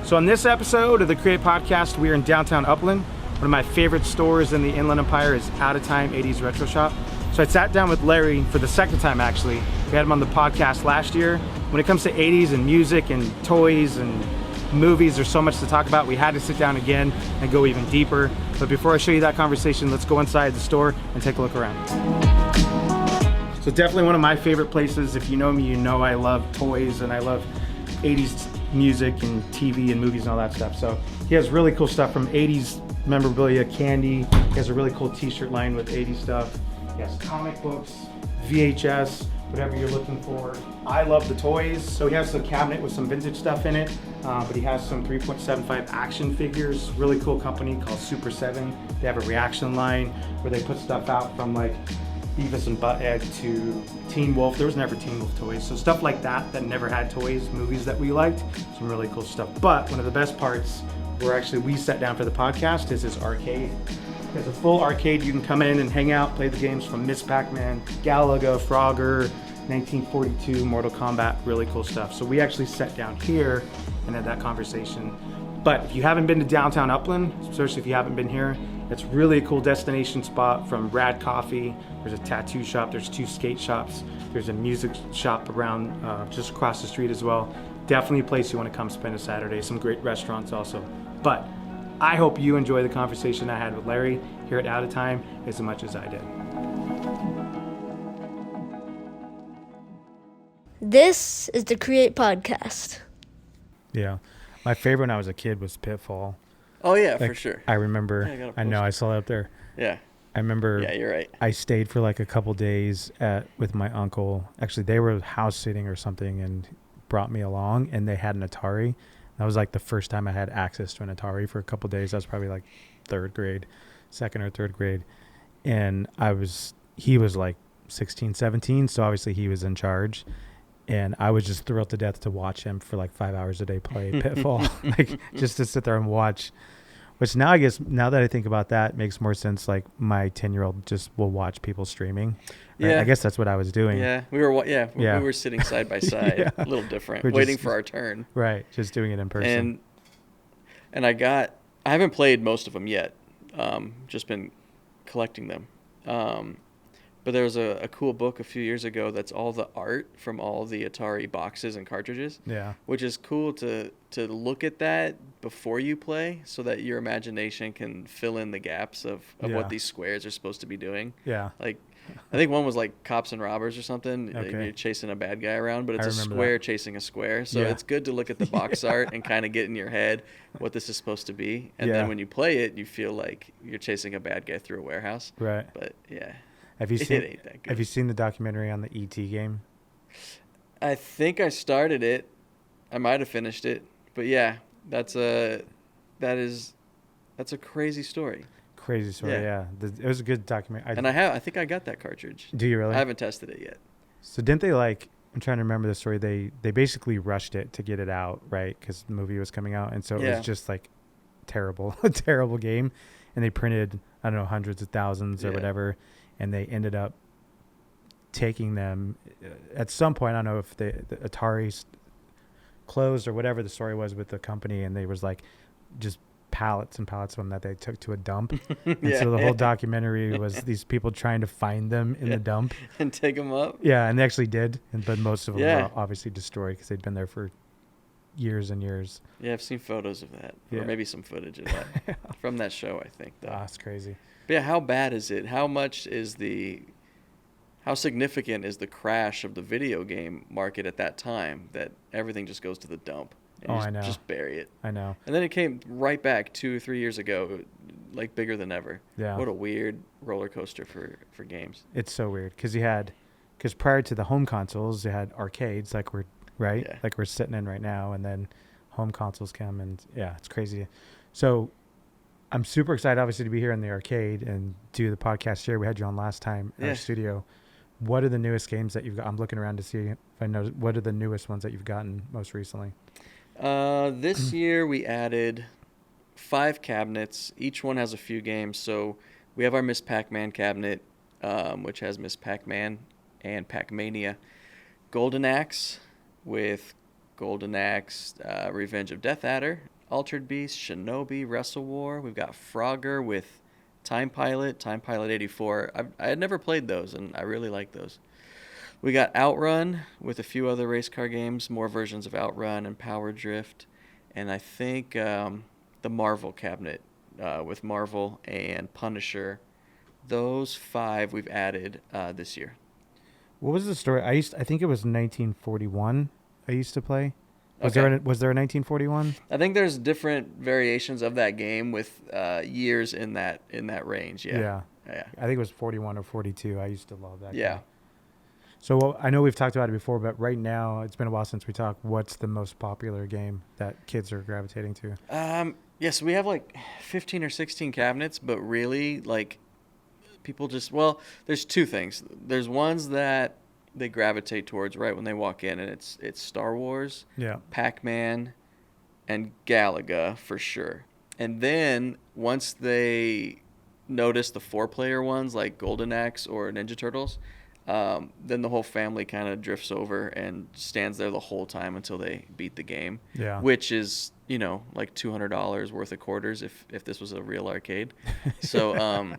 So on this episode of the Create Podcast, we are in downtown Upland. One of my favorite stores in the Inland Empire is Outatime 80's Retro Shop. So I sat down with Larry for the second time, actually. We had him on the podcast last year. When it comes to 80's and music and toys and movies, there's so much to talk about. We had to sit down again and go even deeper. But before I show you that conversation, let's go inside the store and take a look around. So definitely one of my favorite places. If you know me, you know I love toys and I love 80's music and TV and movies and all that stuff. So he has really cool stuff from 80's memorabilia, candy. He has a really cool t-shirt line with 80's stuff. He has comic books, VHS, whatever you're looking for. I love the toys. So he has a cabinet with some vintage stuff in it, but he has some 3.75 action figures. Really cool company called Super 7. They have a reaction line where they put stuff out from like Beavis and Butthead to Teen Wolf. There was never Teen Wolf toys. So stuff like that never had toys, movies that we liked. Some really cool stuff. But one of the best parts where actually we sat down for the podcast is his arcade. There's a full arcade. You can come in and hang out, play the games from Miss Pac-Man, Galaga, Frogger, 1942, Mortal Kombat, really cool stuff. So we actually sat down here and had that conversation. But if you haven't been to downtown Upland, especially if you haven't been here, it's really a cool destination spot. From Rad Coffee, there's a tattoo shop, there's 2 skate shops, there's a music shop around just across the street as well. Definitely a place you want to come spend a Saturday. Some great restaurants also. But I hope you enjoy the conversation I had with Larry here at Outatime as much as I did. This is the Create Podcast. Yeah. My favorite when I was a kid was Pitfall. Oh, yeah, for sure. I remember. Yeah, I know, I saw it up there. Yeah. I remember. Yeah, you're right. I stayed for like a couple days with my uncle. Actually, they were house sitting or something and brought me along, and they had an Atari. That was like the first time I had access to an Atari for a couple days. I was probably like second or third grade. And he was like 16, 17. So obviously he was in charge. And I was just thrilled to death to watch him for like 5 hours a day play Pitfall, like just to sit there and watch. Which now I guess, now that I think about that, makes more sense. Like my 10-year-old just will watch people streaming. Right? Yeah. I guess that's what I was doing. Yeah, we were sitting side by side, Yeah. a little different, We're waiting just- for our turn. Right, just doing it in person. And I haven't played most of them yet. Just been collecting them. But there was a cool book a few years ago that's all the art from all the Atari boxes and cartridges. Yeah. Which is cool to look at that before you play so that your imagination can fill in the gaps of Yeah. what these squares are supposed to be doing. Yeah. Like, I think one was like Cops and Robbers or something. Like Okay. you're chasing a bad guy around, but it's I a remember square that. chasing a square. So Yeah. it's good to look at the box art and kind of get in your head what this is supposed to be. And Yeah. then when you play it, you feel like you're chasing a bad guy through a warehouse. Right. But yeah, Have you it seen ain't that good. Have you seen the documentary on the ET game? I think I started it. I might have finished it. But yeah, that's a crazy story. Crazy story, yeah. It was a good documentary. I think I got that cartridge. Do you really? I haven't tested it yet. So didn't they I'm trying to remember the story. They basically rushed it to get it out, right? Because the movie was coming out, and so it was just like terrible, a terrible game. And they printed, I don't know, hundreds of thousands or whatever, and they ended up taking them at some point. I don't know if the Atari closed or whatever the story was with the company, and they was like just pallets and pallets of them that they took to a dump. And so the whole documentary was these people trying to find them in the dump and take them up. Yeah, and they actually did, but most of them were obviously destroyed because they'd been there for years and years. Yeah, I've seen photos of that, or maybe some footage of that from that show, I think. Though. That's crazy. But yeah, how bad is it? How significant is the crash of the video game market at that time that everything just goes to the dump? And I know. Just bury it. I know. And then it came right back 2 or 3 years ago, like bigger than ever. Yeah. What a weird roller coaster for games. It's so weird because prior to the home consoles, you had arcades like we're sitting in right now, and then home consoles come, and it's crazy. So I'm super excited, obviously, to be here in the arcade and do the podcast here. We had you on last time in our studio. What are the newest games that you've got? I'm looking around to see if I know what are the newest ones that you've gotten most recently. This year we added 5 cabinets. Each one has a few games. So we have our Miss Pac-Man cabinet, which has Miss Pac-Man and Pac-Mania. Golden Axe with Golden Axe, Revenge of Death Adder, Altered Beast, Shinobi, Wrestle War. We've got Frogger with Time Pilot 84. I had never played those, and I really like those. We got Outrun with a few other race car games, more versions of Outrun and Power Drift. And I think the Marvel cabinet with Marvel and Punisher. Those 5 we've added this year. What was the story? I think it was 1941 I used to play. Was there a 1941? I think there's different variations of that game with years in that range. Yeah. I think it was 41 or 42. I used to love that Yeah. game. So I know we've talked about it before, but right now, it's been a while since we talked. What's the most popular game that kids are gravitating to? Yes, we have like 15 or 16 cabinets, but really, like, people just, well, there's 2 things. There's ones that they gravitate towards right when they walk in, and it's Star Wars, Pac-Man, and Galaga for sure. And then once they notice the 4-player ones like Golden Axe or Ninja Turtles, then the whole family kind of drifts over and stands there the whole time until they beat the game. Yeah. Which is, like $200 worth of quarters if this was a real arcade. So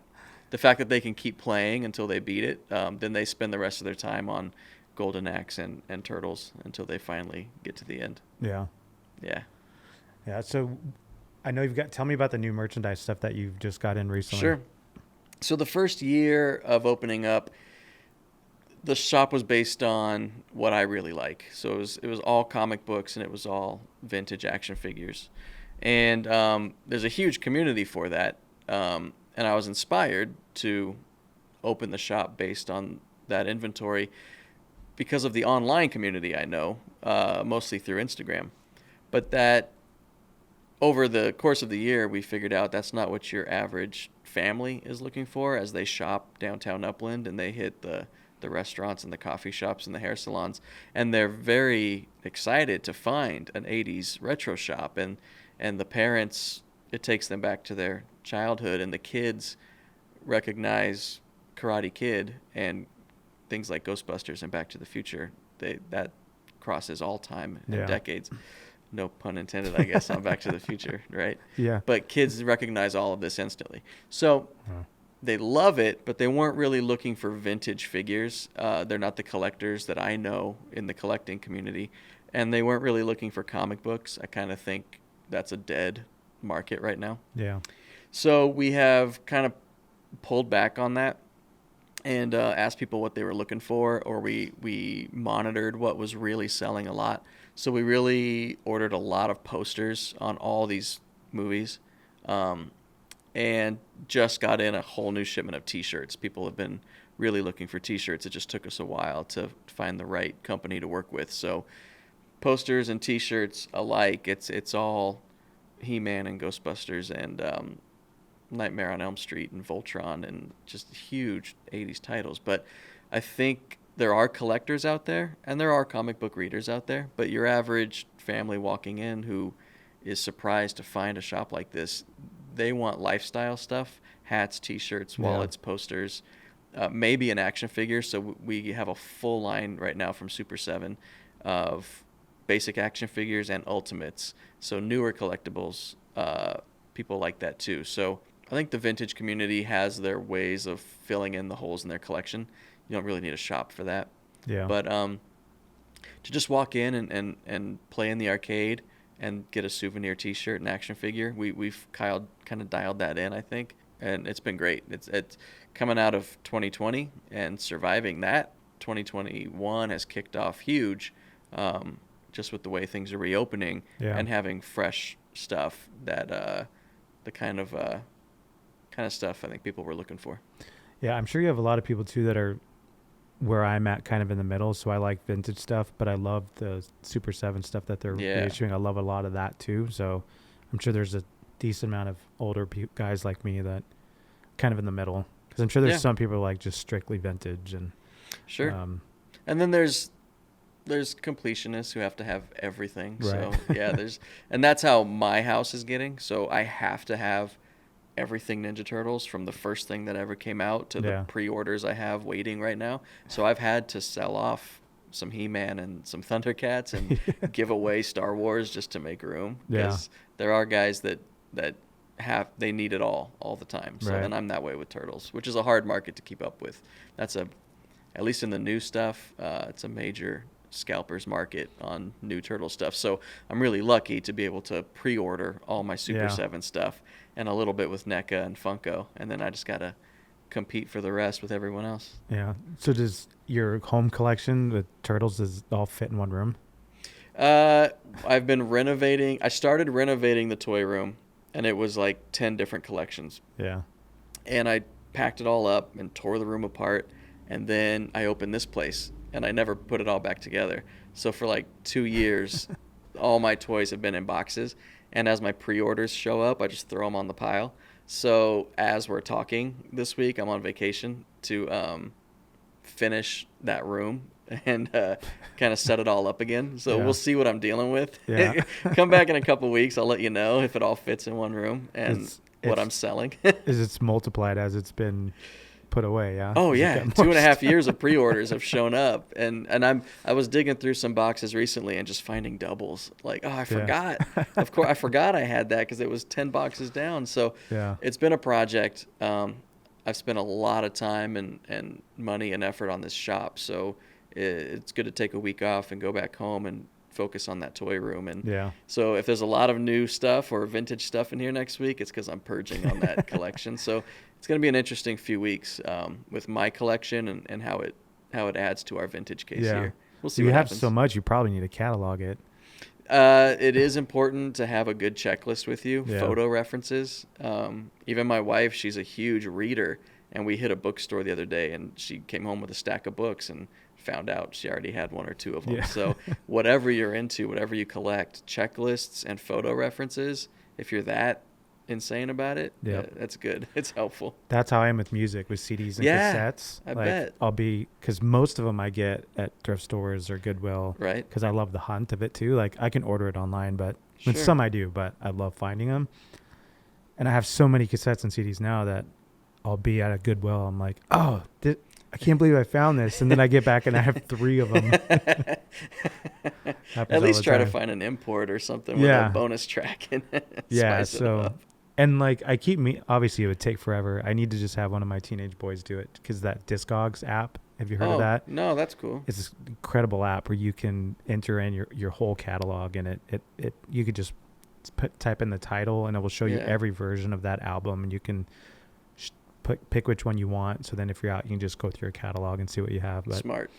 the fact that they can keep playing until they beat it, then they spend the rest of their time on Golden Axe and Turtles until they finally get to the end. Yeah. Yeah. Yeah. So I know tell me about the new merchandise stuff that you've just got in recently. Sure. So the first year of opening up, the shop was based on what I really like. So it was all comic books and it was all vintage action figures. And there's a huge community for that. And I was inspired to open the shop based on that inventory because of the online community I know, mostly through Instagram. But that over the course of the year, we figured out that's not what your average family is looking for as they shop downtown Upland and they hit the restaurants and the coffee shops and the hair salons, and they're very excited to find an 80s retro shop, and the parents, it takes them back to their childhood, and the kids recognize Karate Kid and things like Ghostbusters and Back to the Future. That crosses all time and decades. No pun intended, I guess, on Back to the Future, right? Yeah. But kids recognize all of this instantly. So they love it, but they weren't really looking for vintage figures. They're not the collectors that I know in the collecting community. And they weren't really looking for comic books. I kind of think that's a dead market right now. Yeah. So we have kind of pulled back on that and asked people what they were looking for, or we monitored what was really selling a lot. So we really ordered a lot of posters on all these movies. And just got in a whole new shipment of T-shirts. People have been really looking for T-shirts. It just took us a while to find the right company to work with. So posters and T-shirts alike, it's all He-Man and Ghostbusters and Nightmare on Elm Street and Voltron and just huge 80s titles. But I think there are collectors out there and there are comic book readers out there. But your average family walking in who is surprised to find a shop like this, they want lifestyle stuff, hats, T-shirts, wallets, posters, maybe an action figure. So we have a full line right now from Super 7 of basic action figures and ultimates. So newer collectibles, people like that too. So I think the vintage community has their ways of filling in the holes in their collection. You don't really need a shop for that. Yeah. But to just walk in and play in the arcade and get a souvenir T-shirt and action figure. We've kind of dialed that in, I think, and it's been great. It's coming out of 2020 and surviving that. 2021 has kicked off huge, just with the way things are reopening and having fresh stuff that the kind of stuff I think people were looking for. Yeah, I'm sure you have a lot of people too that are where I'm at, kind of in the middle. So I like vintage stuff, but I love the Super 7 stuff that they're reissuing. I love a lot of that too. So I'm sure there's a decent amount of older guys like me that kind of in the middle, because I'm sure there's some people like just strictly vintage and sure. And then there's completionists who have to have everything. Right. So and that's how my house is getting. So I have to have everything Ninja Turtles from the first thing that ever came out to the pre-orders I have waiting right now. So I've had to sell off some He-Man and some Thundercats and give away Star Wars just to make room. Because there are guys that they need it all the time. So, Right. and I'm that way with Turtles, which is a hard market to keep up with. At least in the new stuff, it's a major scalpers market on new Turtle stuff. So I'm really lucky to be able to pre-order all my Super 7 stuff and a little bit with NECA and Funko. And then I just got to compete for the rest with everyone else. Yeah. So does your home collection with Turtles, does it all fit in one room? I've been renovating. I started renovating the toy room, and it was like 10 different collections. Yeah. And I packed it all up and tore the room apart. And then I opened this place, and I never put it all back together. So for like 2 years, all my toys have been in boxes. And as my pre-orders show up, I just throw them on the pile. So as we're talking this week, I'm on vacation to finish that room and kind of set it all up again. So we'll see what I'm dealing with. Yeah. Come back in a couple weeks. I'll let you know if it all fits in one room and what I'm selling. Is it's multiplied as it's been put away? Yeah. Oh yeah, 2.5 years of pre-orders have shown up, and I was digging through some boxes recently and just finding doubles. Like, oh, I forgot. Of course, I forgot I had that because it was 10 boxes down. So it's been a project. I've spent a lot of time and money and effort on this shop. So it's good to take a week off and go back home and focus on that toy room. And so if there's a lot of new stuff or vintage stuff in here next week, it's because I'm purging on that collection. So it's going to be an interesting few weeks with my collection and how it adds to our vintage case here. We'll see what happens. You have so much, you probably need to catalog it. It is important to have a good checklist with you, photo references. Even my wife, she's a huge reader, and we hit a bookstore the other day, and she came home with a stack of books and found out she already had one or two of them. So whatever you're into, whatever you collect, checklists and photo references, if you're that insane about it, that's good. It's helpful. That's how I am with music, with CDs and cassettes. I bet. Because most of them I get at thrift stores or Goodwill. Right. Because I love the hunt of it too. Like I can order it online, but with some I do, but I love finding them. And I have so many cassettes and CDs now that I'll be at a Goodwill. I'm like, oh, I can't believe I found this. And then I get back and I have 3 of them. At least try to find an import or something with a bonus track and spice it up. And like obviously it would take forever. I need to just have one of my teenage boys do it because that Discogs app, have you heard of that? No, that's cool. It's this incredible app where you can enter in your whole catalog, and it you could just type in the title and it will show you every version of that album, and you can pick which one you want. So then if you're out, you can just go through your catalog and see what you have. But smart.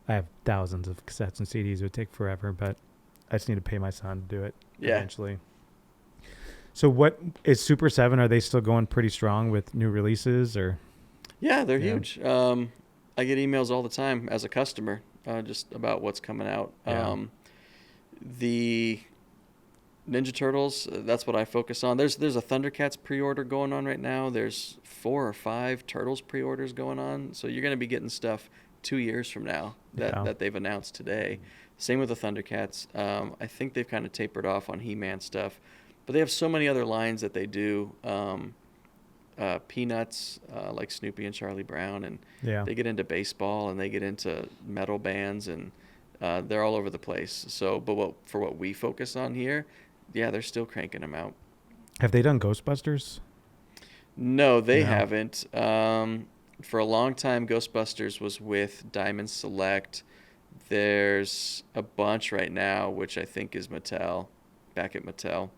I have thousands of cassettes and CDs. It would take forever, but I just need to pay my son to do it eventually. So what is Super 7? Are they still going pretty strong with new releases or? Yeah, they're huge. I get emails all the time as a customer just about what's coming out. The Ninja Turtles, that's what I focus on. There's a Thundercats pre-order going on right now. There's 4 or 5 Turtles pre-orders going on. So you're going to be getting stuff 2 years from now that they've announced today. Same with the Thundercats. I think they've kind of tapered off on He-Man stuff. But they have so many other lines that they do. Peanuts, like Snoopy and Charlie Brown. And they get into baseball and they get into metal bands. And they're all over the place. So, but for what we focus on here, they're still cranking them out. Have they done Ghostbusters? No, they haven't. For a long time, Ghostbusters was with Diamond Select. There's a bunch right now, which I think is Mattel, back at Mattel.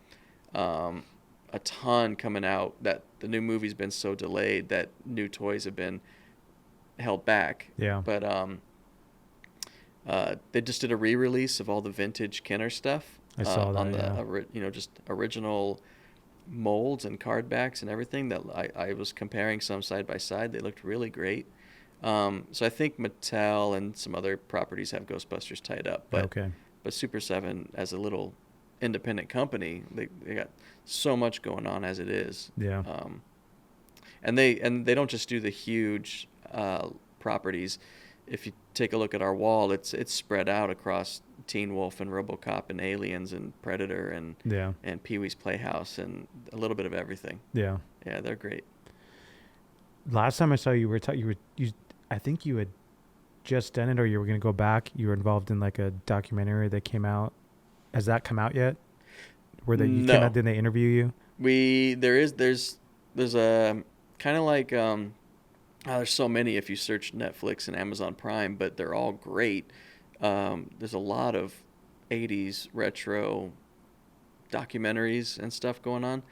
A ton coming out that the new movie's been so delayed that new toys have been held back. Yeah. But they just did a re-release of all the vintage Kenner stuff. I saw that, on the just original molds and card backs and everything. That I was comparing some side by side. They looked really great. So I think Mattel and some other properties have Ghostbusters tied up. But Super 7 as a little independent company, they got so much going on as it is. Yeah. And they don't just do the huge properties. If you take a look at our wall, it's spread out across Teen Wolf and RoboCop and Aliens and Predator and Pee-wee's Playhouse and a little bit of everything. Yeah. Yeah, they're great. Last time I saw you, I think you had just done it, or you were going to go back? You were involved in like a documentary that came out. Has that come out yet? No. Did they interview you? There's a kind of like there's so many if you search Netflix and Amazon Prime, but they're all great. There's a lot of 80s retro documentaries and stuff going on.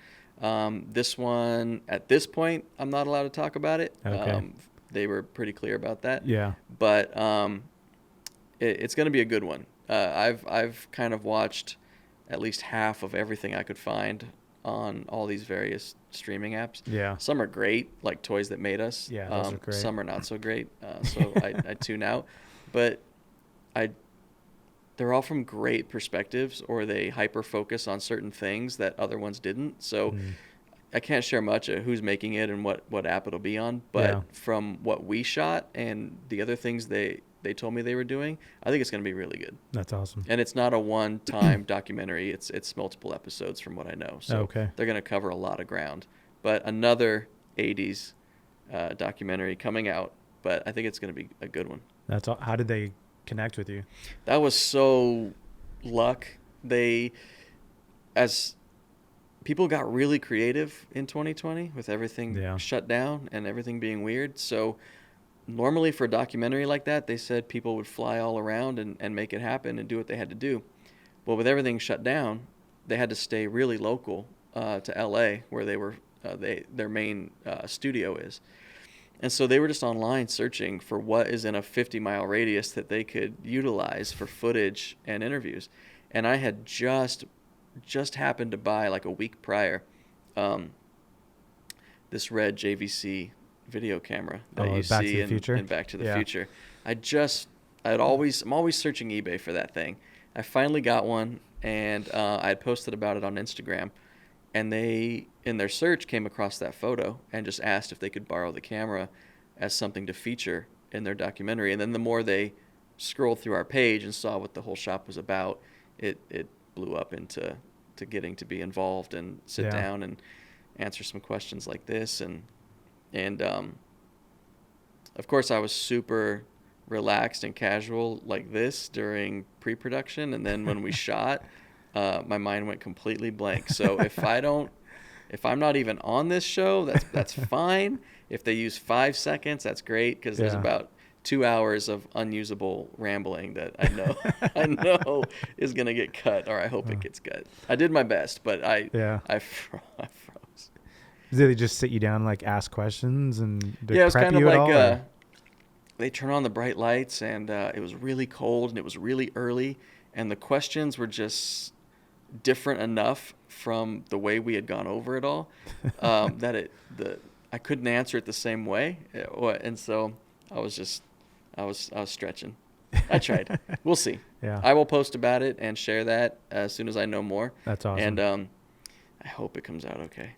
This one, at this point, I'm not allowed to talk about it. Okay. They were pretty clear about that. Yeah. But it's going to be a good one. I've kind of watched at least half of everything I could find on all these various streaming apps. Yeah. Some are great, like Toys That Made Us. Yeah, those are great. Some are not so great, so I tune out. But they're all from great perspectives, or they hyper focus on certain things that other ones didn't. So I can't share much of who's making it and what app it'll be on. But from what we shot and the other things they told me they were doing, I think it's going to be really good. That's awesome. And it's not a one-time documentary. It's multiple episodes from what I know. So they're going to cover a lot of ground. But another 80s documentary coming out, but I think it's going to be a good one. That's all. How did they connect with you? That was so luck. As people got really creative in 2020 with everything shut down and everything being weird. So normally for a documentary like that, they said people would fly all around and make it happen and do what they had to do. Well, with everything shut down, they had to stay really local to LA, where they were their main studio is. And so they were just online searching for what is in a 50-mile radius that they could utilize for footage and interviews. And I had just happened to buy, like a week prior, this red JVC video camera that you see in Back to the Future. I'm always searching eBay for that thing. I finally got one, and I had posted about it on Instagram, and they, in their search, came across that photo and just asked if they could borrow the camera as something to feature in their documentary. And then the more they scrolled through our page and saw what the whole shop was about, it blew up into getting to be involved and sit down and answer some questions like this. And of course, I was super relaxed and casual like this during pre-production, and then when we shot, my mind went completely blank. So if I'm not even on this show, that's fine. If they use 5 seconds, that's great, because there's about 2 hours of unusable rambling that I know is gonna get cut, or I hope it gets cut. I did my best, but I froze. Did they just sit you down and like ask questions and it was kind of like they turn on the bright lights, and it was really cold and it was really early, and the questions were just different enough from the way we had gone over it all that I couldn't answer it the same way, and so I was stretching. I tried. We'll see. Yeah. I will post about it and share that as soon as I know more. That's awesome. And I hope it comes out okay.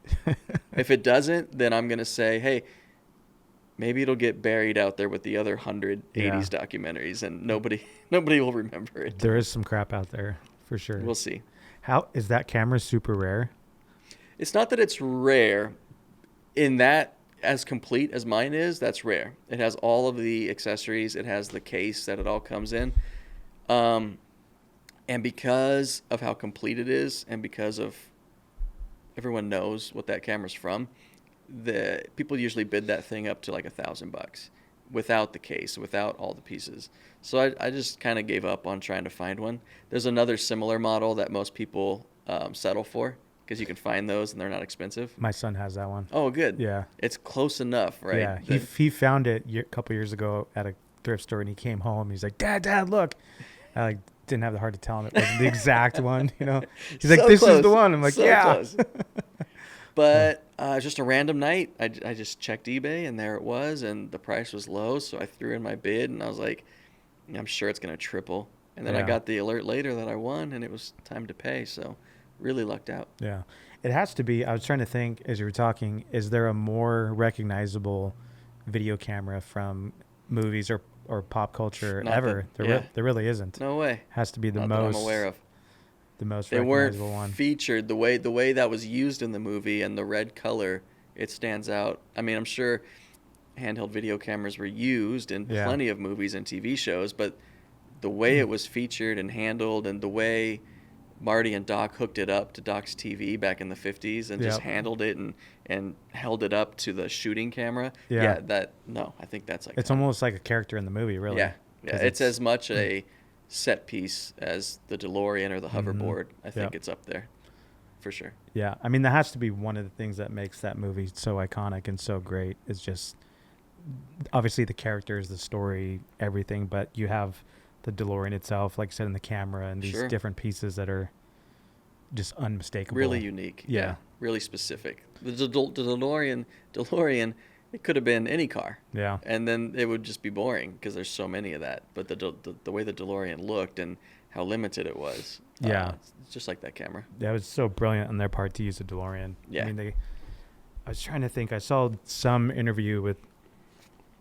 If it doesn't, then I'm gonna say, hey, maybe it'll get buried out there with the other 100 80s documentaries, and nobody will remember it. There is some crap out there for sure. We'll see. How is that camera super rare? It's not that it's rare, in that as complete as mine is, that's rare. It has all of the accessories. It has the case that it all comes in. And because of how complete it is, and because of everyone knows what that camera's from, the people usually bid that thing up to like $1,000 without the case, without all the pieces. So I just kind of gave up on trying to find one. There's another similar model that most people settle for, because you can find those and they're not expensive. My son has that one. Oh, good. Yeah. It's close enough, right? Yeah. He found it a couple years ago at a thrift store, and he came home. He's like, Dad, look. I didn't have the heart to tell him it wasn't the exact one, you know. He's like, this is the one. I'm like, so yeah. Close. But just a random night, I just checked eBay, and there it was, and the price was low, so I threw in my bid, and I was like, I'm sure it's going to triple. And then I got the alert later that I won, and it was time to pay, so really lucked out. Yeah. It has to be. I was trying to think as you were talking, is there a more recognizable video camera from movies or pop culture ever? There really isn't. No way. Has to be the Not most that I'm aware of. The most they recognizable weren't one. Featured the way that was used in the movie, and the red color, it stands out. I mean, I'm sure handheld video cameras were used in Yeah. plenty of movies and TV shows, but the way it was featured and handled, and the way Marty and Doc hooked it up to Doc's TV back in the 50s and just Yep. handled it and held it up to the shooting camera. Yeah. I think that's like It's almost like a character in the movie, really. yeah. 'Cause It's as much a set piece as the DeLorean or the hoverboard. I think Yep. it's up there for sure. Yeah, I mean, that has to be one of the things that makes that movie so iconic and so great. Is just obviously the characters, the story, everything, but you have the DeLorean itself, like I said, in the camera, and these Sure. different pieces that are just unmistakable. Really unique. Yeah. Really specific. The DeLorean, it could have been any car. Yeah. And then it would just be boring because there's so many of that. But the way the DeLorean looked and how limited it was. Yeah. It's just like that camera. Yeah, it was so brilliant on their part to use a DeLorean. Yeah. I mean, I was trying to think. I saw some interview with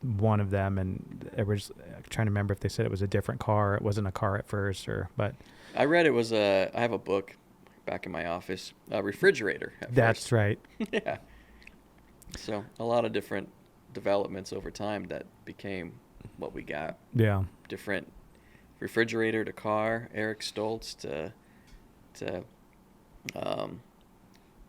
one of them, and it was trying to remember if they said it was a different car. It wasn't a car at first, but I read it was I have a book back in my office, a refrigerator at that's first. right. Yeah. So a lot of different developments over time that became what we got. Yeah. Different refrigerator to car, Eric Stoltz to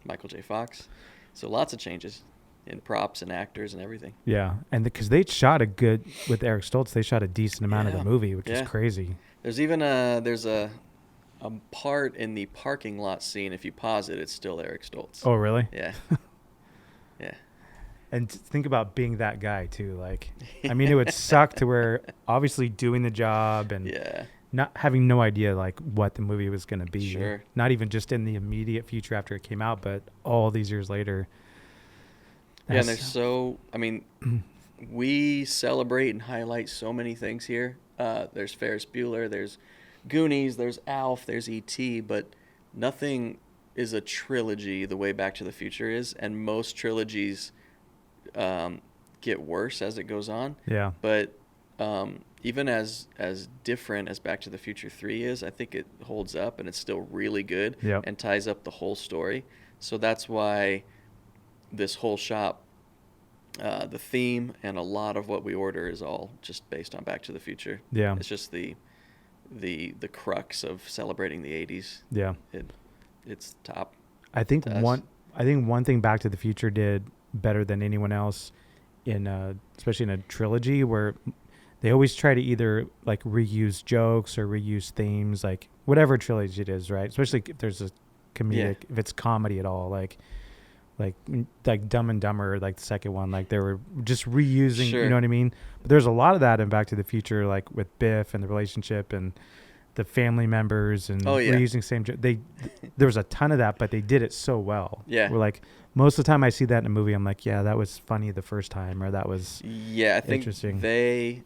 Michael J. Fox. So lots of changes in props and actors and everything. Yeah, and because they shot with Eric Stoltz, they shot a decent amount of the movie, which is crazy. There's even a part in the parking lot scene. If you pause it, it's still Eric Stoltz. Oh, really? Yeah. Yeah. And think about being that guy too. Like, I mean, it would suck to where obviously doing the job and Yeah. not having no idea like what the movie was going to be. Sure. Not even just in the immediate future after it came out, but all these years later. Yeah, and I mean, we celebrate and highlight so many things here. There's Ferris Bueller, there's Goonies, there's Alf, there's E.T., but nothing is a trilogy the way Back to the Future is, and most trilogies get worse as it goes on. Yeah. But even as different as Back to the Future 3 is, I think it holds up, and it's still really good. Yep. And ties up the whole story. So that's why this whole shop, the theme and a lot of what we order is all just based on Back to the Future. Yeah. It's just the crux of celebrating the 80s. Yeah. It's top. I think to us. one thing Back to the Future did better than anyone else especially in a trilogy, where they always try to either like reuse jokes or reuse themes, like whatever trilogy it is, right? Especially if there's a comedic, if it's comedy at all, like Dumb and Dumber, like the second one, like they were just reusing, Sure. you know what I mean? But there's a lot of that in Back to the Future, like with Biff and the relationship and the family members and reusing same joke. There was a ton of that, but they did it so well. Yeah. We're like, most of the time I see that in a movie, I'm like, yeah, that was funny the first time, or that was I think interesting. they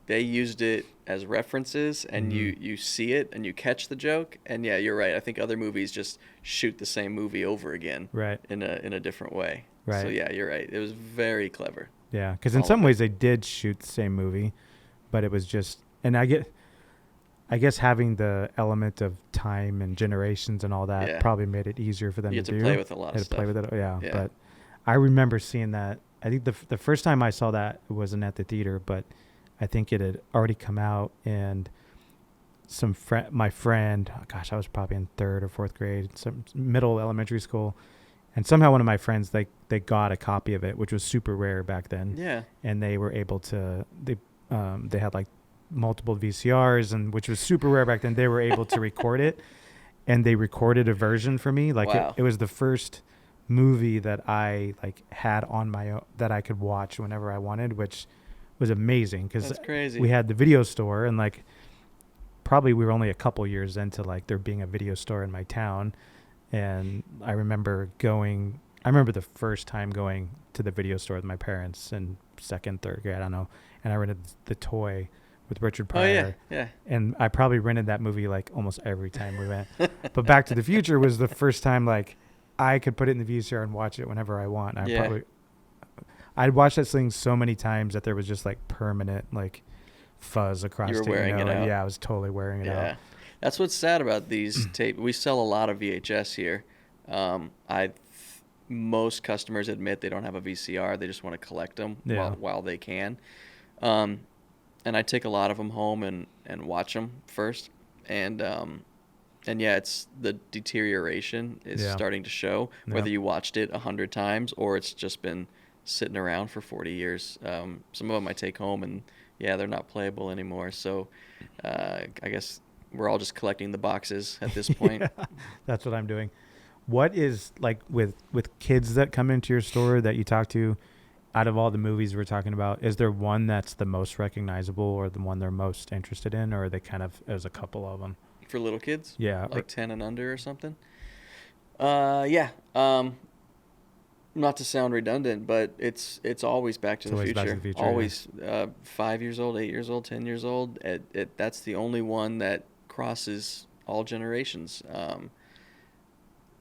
used it as references, and you see it and you catch the joke, and yeah, you're right. I think other movies just shoot the same movie over again, right, in a different way. Right. So yeah, you're right. It was very clever. Yeah, because in some ways they did shoot the same movie, but it was just, and I guess having the element of time and generations and all that probably made it easier for them you to had do. to play with a lot of stuff. Play with it, yeah. But I remember seeing that. I think the first time I saw that, it wasn't at the theater, but I think it had already come out, and my friend, gosh, I was probably in 3rd or 4th grade, some middle elementary school, and somehow one of my friends, they got a copy of it, which was super rare back then. Yeah. And they were able to, they had like multiple VCRs, and which was super rare back then. They were able to record it, and they recorded a version for me. Like wow. it was the first movie that I like had on my own that I could watch whenever I wanted, which was amazing because that's crazy. We had the video store, and like probably we were only a couple years into like there being a video store in my town. And I remember the first time going to the video store with my parents in 2nd, 3rd grade, I don't know. And I rented The Toy with Richard Pryor. Oh, yeah. And I probably rented that movie like almost every time we went. But Back to the Future was the first time like I could put it in the VCR and watch it whenever I want. I'd watched that thing so many times that there was just like permanent like fuzz across you were it. wearing it out. Yeah, I was totally wearing it out. That's what's sad about these tape. We sell a lot of VHS here. most customers admit they don't have a VCR. They just want to collect them while they can. And I take a lot of them home and watch them first. And yeah, it's the deterioration is starting to show, whether you watched it 100 times or it's just been sitting around for 40 years. Some of them I take home and they're not playable anymore. So I guess we're all just collecting the boxes at this point. That's what I'm doing. What is, like, with kids that come into your store that you talk to, out of all the movies we're talking about, is there one that's the most recognizable or the one they're most interested in, or are they kind of, there's a couple of them? For little kids? Yeah. Like 10 and under or something? Yeah. Not to sound redundant, but it's always Back to the Future. Back to the Future. Always 5 years old, 8 years old, 10 years old. That's the only one that crosses all generations.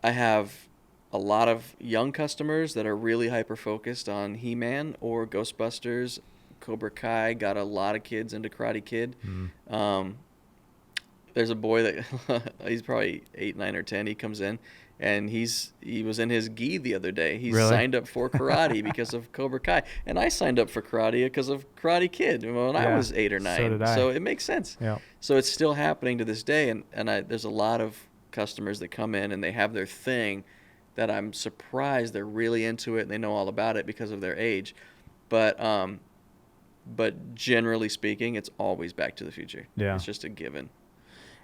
I have a lot of young customers that are really hyper-focused on He-Man or Ghostbusters. Cobra Kai got a lot of kids into Karate Kid. There's a boy that he's probably 8, 9, or 10. He comes in, and he was in his gi the other day. He signed up for karate because of Cobra Kai, and I signed up for karate because of Karate Kid when I was 8 or 9. So did I. So it makes sense. Yeah. So it's still happening to this day, and there's a lot of customers that come in and they have their thing that I'm surprised they're really into it and they know all about it because of their age. But generally speaking, it's always Back to the Future. Yeah. It's just a given.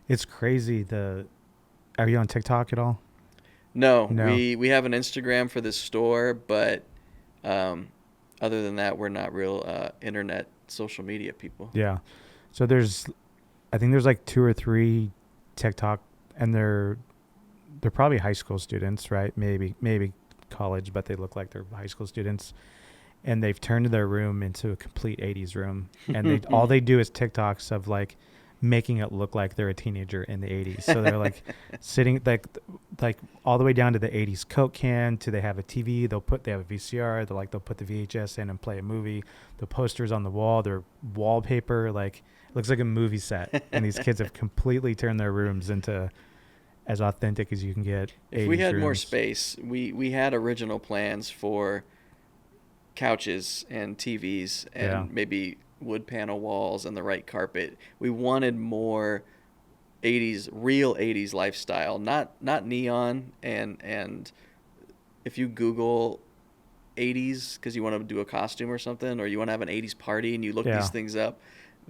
It's crazy. Are you on TikTok at all? No. We have an Instagram for this store, but other than that, we're not real internet social media people. Yeah. So I think there's like 2 or 3 TikTok, and they're probably high school students, right? Maybe college, but they look like they're high school students. And they've turned their room into a complete 80s room. And all they do is TikToks of, like, making it look like they're a teenager in the 80s. So they're like sitting like all the way down to the 80s Coke can to they have a TV. They have a VCR. They'll put the VHS in and play a movie. The posters on the wall, their wallpaper, like, it looks like a movie set. And these kids have completely turned their rooms into as authentic as you can get. If we had more space, we had original plans for couches and TVs and maybe wood panel walls and the right carpet. We wanted more 80s, real 80s lifestyle, not neon. And if you Google 80s because you want to do a costume or something, or you want to have an 80s party and you look these things up,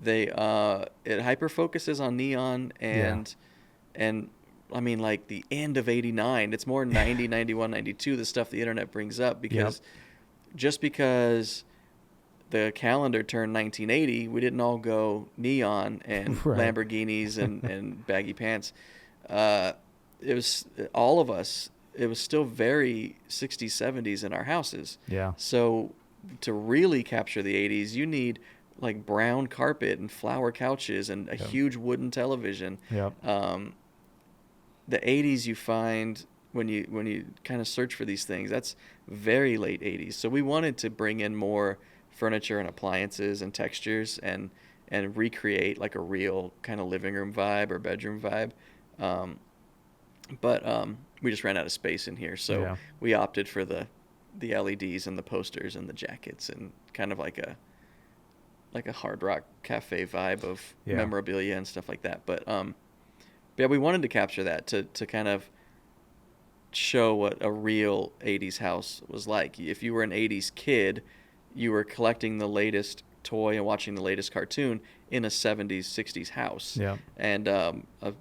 it hyper focuses on neon and I mean, like, the end of 89, it's more 90, 91, 92, the stuff the internet brings up, because just because the calendar turned 1980, we didn't all go neon and Lamborghinis and baggy pants. It was all of us. It was still very 60s, 70s in our houses. Yeah. So to really capture the 80s, you need, like, brown carpet and flower couches and a huge wooden television. The 80s you find when you kind of search for these things, that's very late 80s. So we wanted to bring in more furniture and appliances and textures and recreate, like, a real kind of living room vibe or bedroom vibe. But we just ran out of space in here, so we opted for the LEDs and the posters and the jackets and kind of like a Hard Rock Cafe vibe of memorabilia and stuff like that. But yeah, we wanted to capture that to kind of show what a real 80s house was like. If you were an 80s kid, you were collecting the latest toy and watching the latest cartoon in a 70s, 60s house. Yeah. And a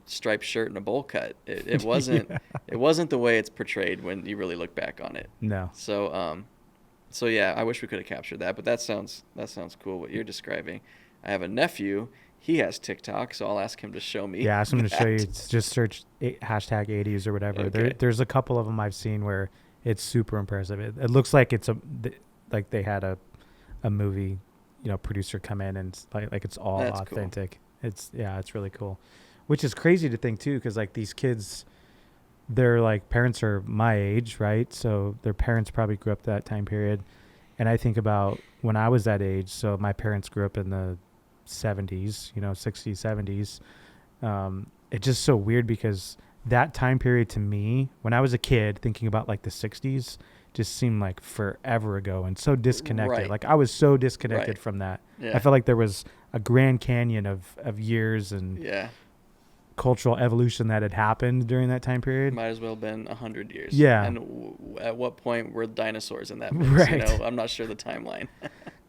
striped shirt and a bowl cut. It wasn't it wasn't the way it's portrayed when you really look back on it. No. So yeah, I wish we could have captured that, but that sounds cool what you're describing. I have a nephew. He has TikTok, so I'll ask him to show me. Yeah, ask him to show you. It's just search hashtag 80s or whatever. Okay. There's a couple of them I've seen where it's super impressive. It looks like like they had a movie, producer come in and like it's all That's authentic. Cool. It's really cool, which is crazy to think too, because, like, these kids, their, like, parents are my age, right? So their parents probably grew up that time period, and I think about when I was that age. So my parents grew up in the 70s, 60s, 70s. It's just so weird because that time period to me, when I was a kid, thinking about like the 60s, just seemed like forever ago and so disconnected. Right. Like I was so disconnected Right. from that. Yeah. I felt like there was a Grand Canyon of years and Yeah. cultural evolution that had happened during that time period. Might as well have been 100 years. Yeah. And at what point were dinosaurs in that mix? Right. You know, I'm not sure the timeline.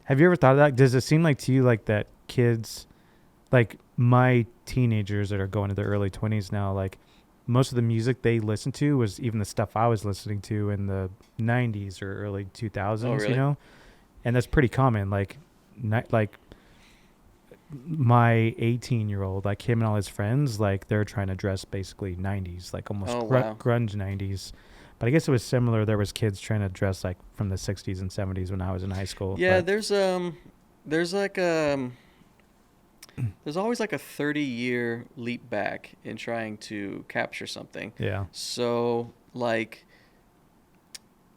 Have you ever thought of that? Does it seem like to you like that kids, like my teenagers that are going to their early 20s now, like most of the music they listen to was even the stuff I was listening to in the 90s or early 2000s, Oh, really? you know? And that's pretty common. Like my 18-year-old, like him and all his friends, like they're trying to dress basically 90s, like almost Wow. grunge 90s. But I guess it was similar. There was kids trying to dress like from the 60s and 70s when I was in high school. Yeah, but there's always like a 30-year leap back in trying to capture something. yeah. So, like,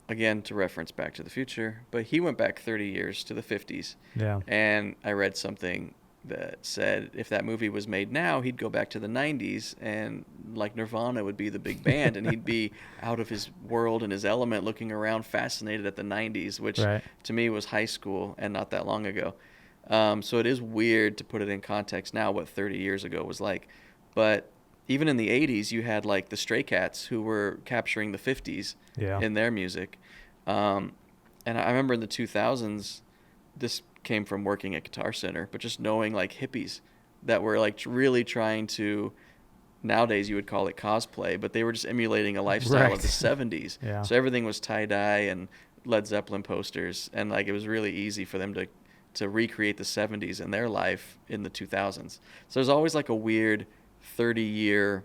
again, to reference Back to the Future, but he went back 30 years to the 50s. Yeah. And I read something that said if that movie was made now, he'd go back to the 90s and like Nirvana would be the big band and he'd be out of his world and his element looking around fascinated at the 90s, which Right. to me was high school and not that long ago. So it is weird to put it in context now what 30 years ago was like. But even in the 80s, you had like the Stray Cats who were capturing the 50s Yeah. in their music. And I remember in the 2000s, this came from working at Guitar Center, but just knowing like hippies that were like really trying to, nowadays you would call it cosplay, but they were just emulating a lifestyle Right. of the 70s. Yeah. So everything was tie-dye and Led Zeppelin posters, and like it was really easy for them to recreate the 70s in their life in the 2000s. So there's always like a weird 30-year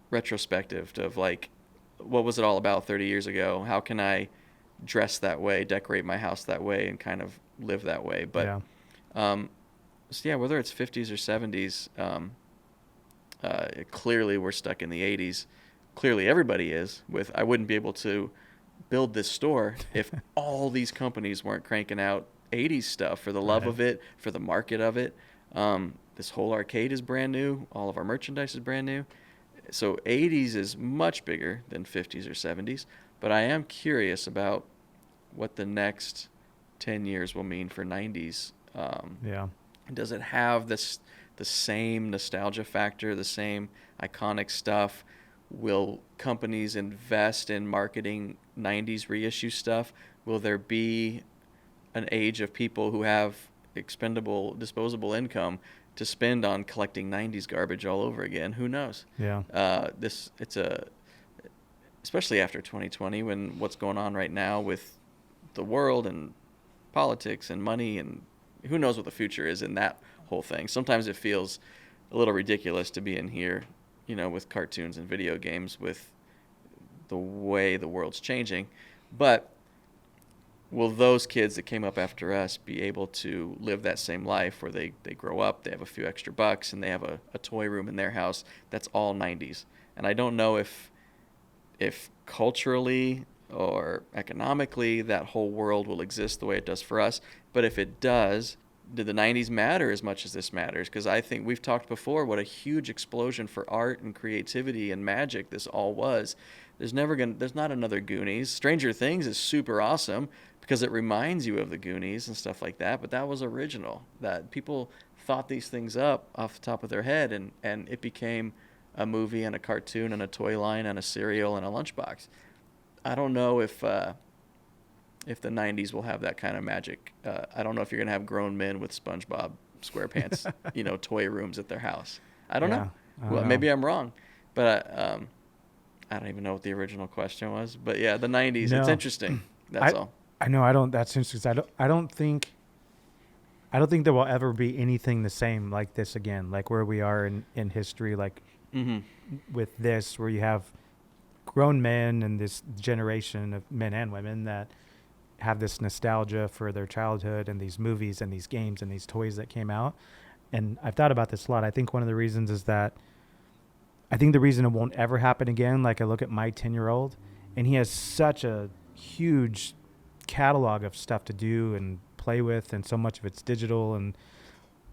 retrospective of like, what was it all about 30 years ago? How can I dress that way, decorate my house that way, and kind of live that way? But yeah. so yeah, whether it's 50s or 70s, clearly we're stuck in the 80s. Clearly everybody is. I wouldn't be able to build this store if all these companies weren't cranking out 80s stuff for the love Right. of it, for the market of it. This whole arcade is brand new. All of our merchandise is brand new. So 80s is much bigger than 50s or 70s. But I am curious about what the next 10 years will mean for 90s. Yeah. Does it have the same nostalgia factor, the same iconic stuff? Will companies invest in marketing 90s reissue stuff? Will there be an age of people who have expendable, disposable income to spend on collecting 90s garbage all over again? Who knows? Yeah. Especially after 2020, when what's going on right now with the world and politics and money, and who knows what the future is in that whole thing. Sometimes it feels a little ridiculous to be in here, with cartoons and video games, with the way the world's changing. But will those kids that came up after us be able to live that same life where they grow up, they have a few extra bucks, and they have a toy room in their house that's all 90s? And I don't know if culturally or economically that whole world will exist the way it does for us. But if it does, do the 90s matter as much as this matters? Because I think we've talked before what a huge explosion for art and creativity and magic this all was. There's not another Goonies. Stranger Things is super awesome because it reminds you of the Goonies and stuff like that, but that was original. That people thought these things up off the top of their head, and it became a movie and a cartoon and a toy line and a cereal and a lunchbox. I don't know if the 90s will have that kind of magic. I don't know if you're going to have grown men with SpongeBob SquarePants, toy rooms at their house. I don't know. I don't Well, know. maybe I'm wrong, but I don't even know what the original question was. But yeah, the 90s, No. it's interesting. That's all. I know. I don't. That's interesting. I don't think there will ever be anything the same like this again. Like where we are in history, like Mm-hmm. with this, where you have grown men and this generation of men and women that have this nostalgia for their childhood and these movies and these games and these toys that came out. And I've thought about this a lot. I think one of the reasons is that I think the reason it won't ever happen again, like I look at my 10-year-old and he has such a huge catalog of stuff to do and play with, and so much of it's digital, and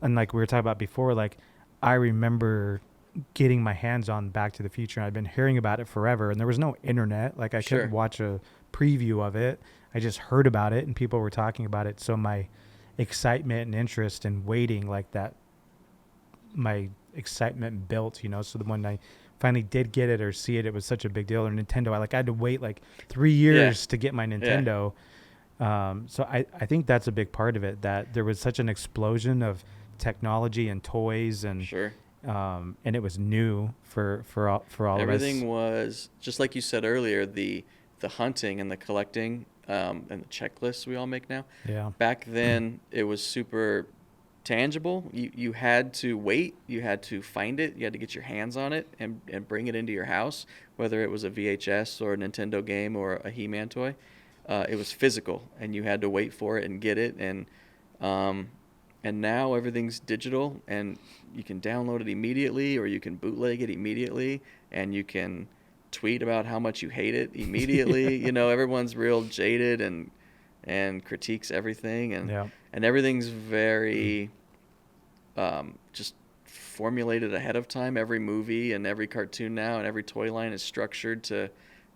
like we were talking about before, like I remember getting my hands on Back to the Future. I've been hearing about it forever, and there was no internet. Like I couldn't watch a preview of it. I just heard about it and people were talking about it. So my excitement and interest in waiting like that, my excitement built, so when I finally did get it or see it, it was such a big deal. Or Nintendo, I had to wait like 3 years to get my Nintendo. So I think that's a big part of it, that there was such an explosion of technology and toys and and it was new for all of us. Everything was just like you said earlier, the hunting and the collecting and the checklists we all make now. Yeah. Back then it was super tangible. You had to wait, you had to find it, you had to get your hands on it and bring it into your house, whether it was a VHS or a Nintendo game or a He-Man toy. It was physical and you had to wait for it and get it, and now everything's digital and you can download it immediately or you can bootleg it immediately and you can tweet about how much you hate it immediately. Everyone's real jaded and critiques everything, and everything's very just formulated ahead of time. Every movie and every cartoon now and every toy line is structured to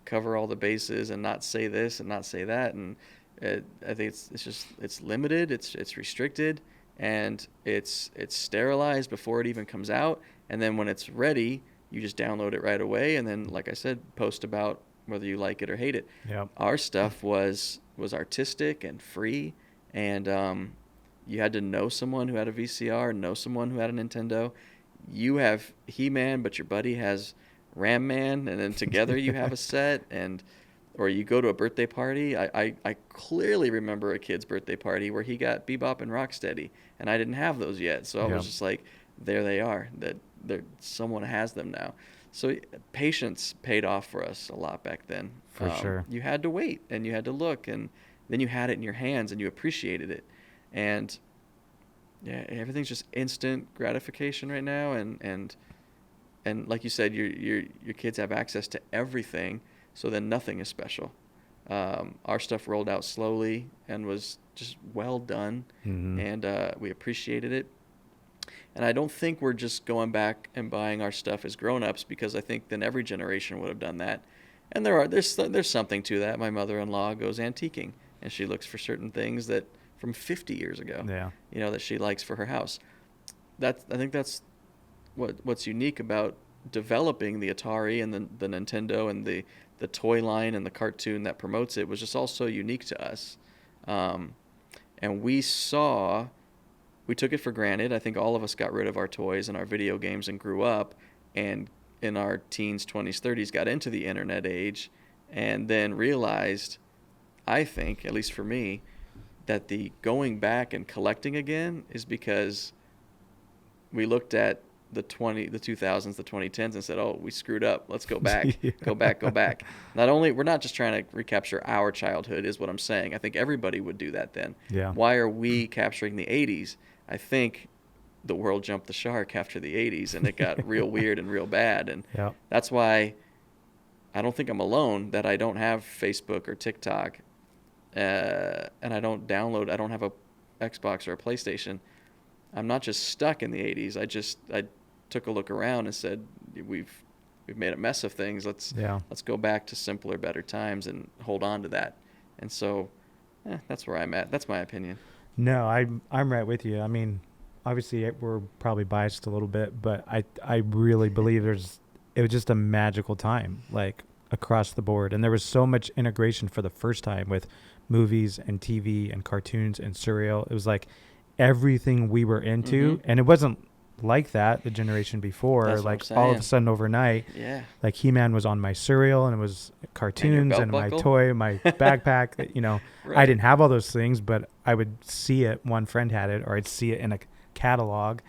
cover all the bases and not say this and not say that, and I think it's limited, it's restricted, and it's sterilized before it even comes out, and then when it's ready you just download it right away, and then like I said, post about whether you like it or hate it. Our stuff was artistic and free, and you had to know someone who had a VCR, know someone who had a Nintendo. You have He-Man, but your buddy has Ram Man, and then together you have a set, or you go to a birthday party. I clearly remember a kid's birthday party where he got Bebop and Rocksteady, and I didn't have those yet, so I was just like, there they are, that someone has them now. So patience paid off for us a lot back then. For sure. You had to wait and you had to look, and then you had it in your hands and you appreciated it. And everything's just instant gratification right now, and like you said, your kids have access to everything, so then nothing is special. Our stuff rolled out slowly and was just well done, and we appreciated it. And I don't think we're just going back and buying our stuff as grown-ups, because I think then every generation would have done that. And there's something to that. My mother-in-law goes antiquing, and she looks for certain things that from 50 years ago, that she likes for her house. I think that's what's unique about developing the Atari and the Nintendo and the toy line and the cartoon that promotes it was just all so unique to us. And we took it for granted. I think all of us got rid of our toys and our video games and grew up, and in our teens, 20s, 30s got into the internet age, and then realized, I think, at least for me, that the going back and collecting again is because we looked at the 2000s, the 2010s, and said, oh, we screwed up. Let's go back, go back. We're not just trying to recapture our childhood, is what I'm saying. I think everybody would do that then. Why are we capturing the 80s? I think the world jumped the shark after the 80s, and it got real weird and real bad. And that's why I don't think I'm alone, that I don't have Facebook or TikTok, and I don't have a Xbox or a PlayStation. I'm not just stuck in the 80s. I took a look around and said, we've made a mess of things. Let's go back to simpler, better times and hold on to that. And so that's where I'm at. That's my opinion. No, I'm right with you. I mean, obviously we're probably biased a little bit, but I really believe it was just a magical time, like across the board. And there was so much integration for the first time with movies and TV and cartoons and cereal. It was like everything we were into, and it wasn't like that the generation before. That's like all of a sudden overnight, like He-Man was on my cereal, and it was cartoons and my toy, my backpack. Right. I didn't have all those things, but I would see it. One friend had it, or I'd see it in a catalog,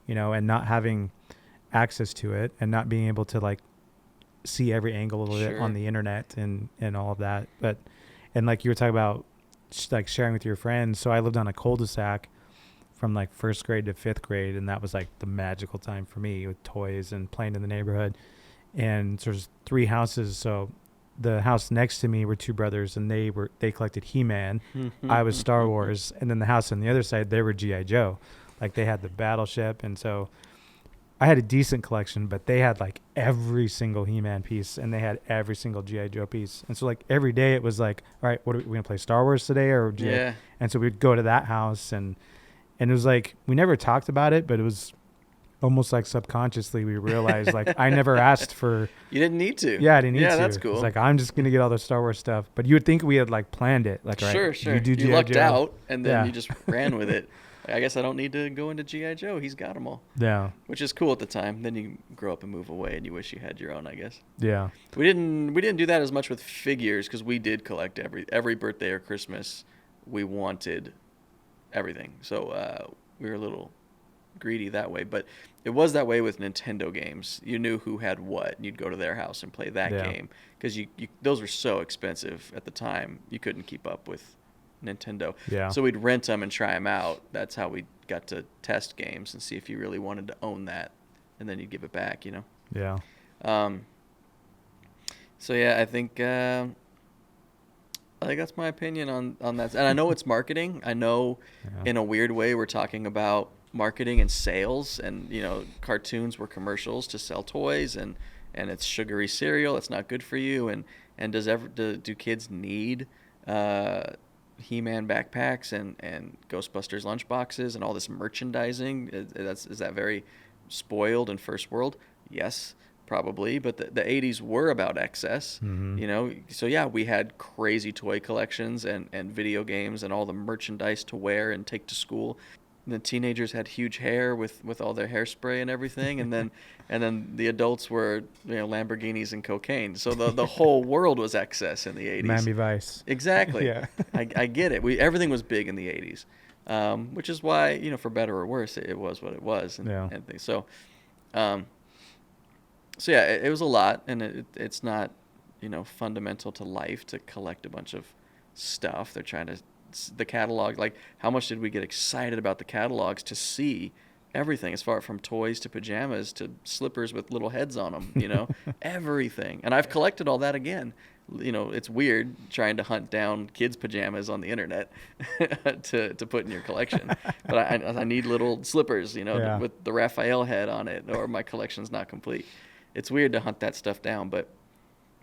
and not having access to it and not being able to like see every angle of it on the internet and all of that. And like you were talking about, like sharing with your friends. So I lived on a cul-de-sac from like first grade to fifth grade, and that was like the magical time for me with toys and playing in the neighborhood. And so there's 3 houses. So the house next to me were 2 brothers, and they collected He-Man. I was Star Wars, and then the house on the other side, they were G.I. Joe. Like they had the battleship, and so I had a decent collection, but they had like every single He-Man piece, and they had every single G.I. Joe piece. And so like every day it was like, all right, what are we going to play, Star Wars today or G.I.? Yeah. And so we'd go to that house, and it was like, we never talked about it, but it was almost like subconsciously we realized like I never asked for. You didn't need to. Yeah, I didn't need to. Yeah, that's cool. It's like, I'm just going to get all the Star Wars stuff. But you would think we had like planned it. Like, all right, Sure. you do G.I. lucked Joe. out, and then Yeah. you just ran with it. I guess I don't need to go into G.I. Joe. He's got them all. Yeah. Which is cool at the time. Then you grow up and move away, and you wish you had your own, I guess. Yeah. We didn't do that as much with figures because we did collect every birthday or Christmas. We wanted everything, so we were a little greedy that way. But it was that way with Nintendo games. You knew who had what, and you'd go to their house and play that game because you those were so expensive at the time. You couldn't keep up with Nintendo. Yeah. So we'd rent them and try them out. That's how we got to test games and see if you really wanted to own that, and then you'd give it back. Yeah. So yeah, I think that's my opinion on that. And I know it's marketing. I know in a weird way we're talking about marketing and sales, and cartoons were commercials to sell toys, and it's sugary cereal. It's not good for you. And do kids need He-Man backpacks and Ghostbusters lunchboxes and all this merchandising? Is that very spoiled and first world? Yes, probably. But the 80s were about excess, So yeah, we had crazy toy collections and video games and all the merchandise to wear and take to school. And the teenagers had huge hair with all their hairspray and everything, and then the adults were Lamborghinis and cocaine. So the whole world was excess in the 80s. Miami Vice. Exactly. Yeah. I get it. Everything was big in the 80s, which is why for better or worse it was what it was and things. So, yeah, it was a lot, and it's not fundamental to life to collect a bunch of stuff. They're trying to. The catalog, like how much did we get excited about the catalogs to see everything, as far from toys to pajamas to slippers with little heads on them, everything. And I've collected all that again. It's weird trying to hunt down kids' pajamas on the internet to put in your collection. But I need little slippers, with the Raphael head on it, or my collection's not complete. It's weird to hunt that stuff down, but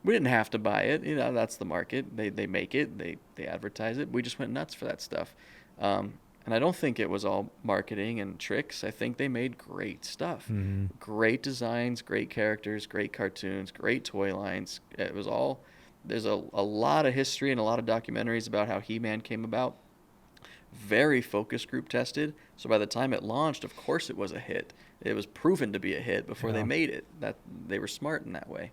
we didn't have to buy it. That's the market. They make it. They advertise it. We just went nuts for that stuff. And I don't think it was all marketing and tricks. I think they made great stuff. Mm-hmm. Great designs, great characters, great cartoons, great toy lines. It was all... There's a lot of history and a lot of documentaries about how He-Man came about. Very focus group tested. So by the time it launched, of course it was a hit. It was proven to be a hit before they made it. That they were smart in that way.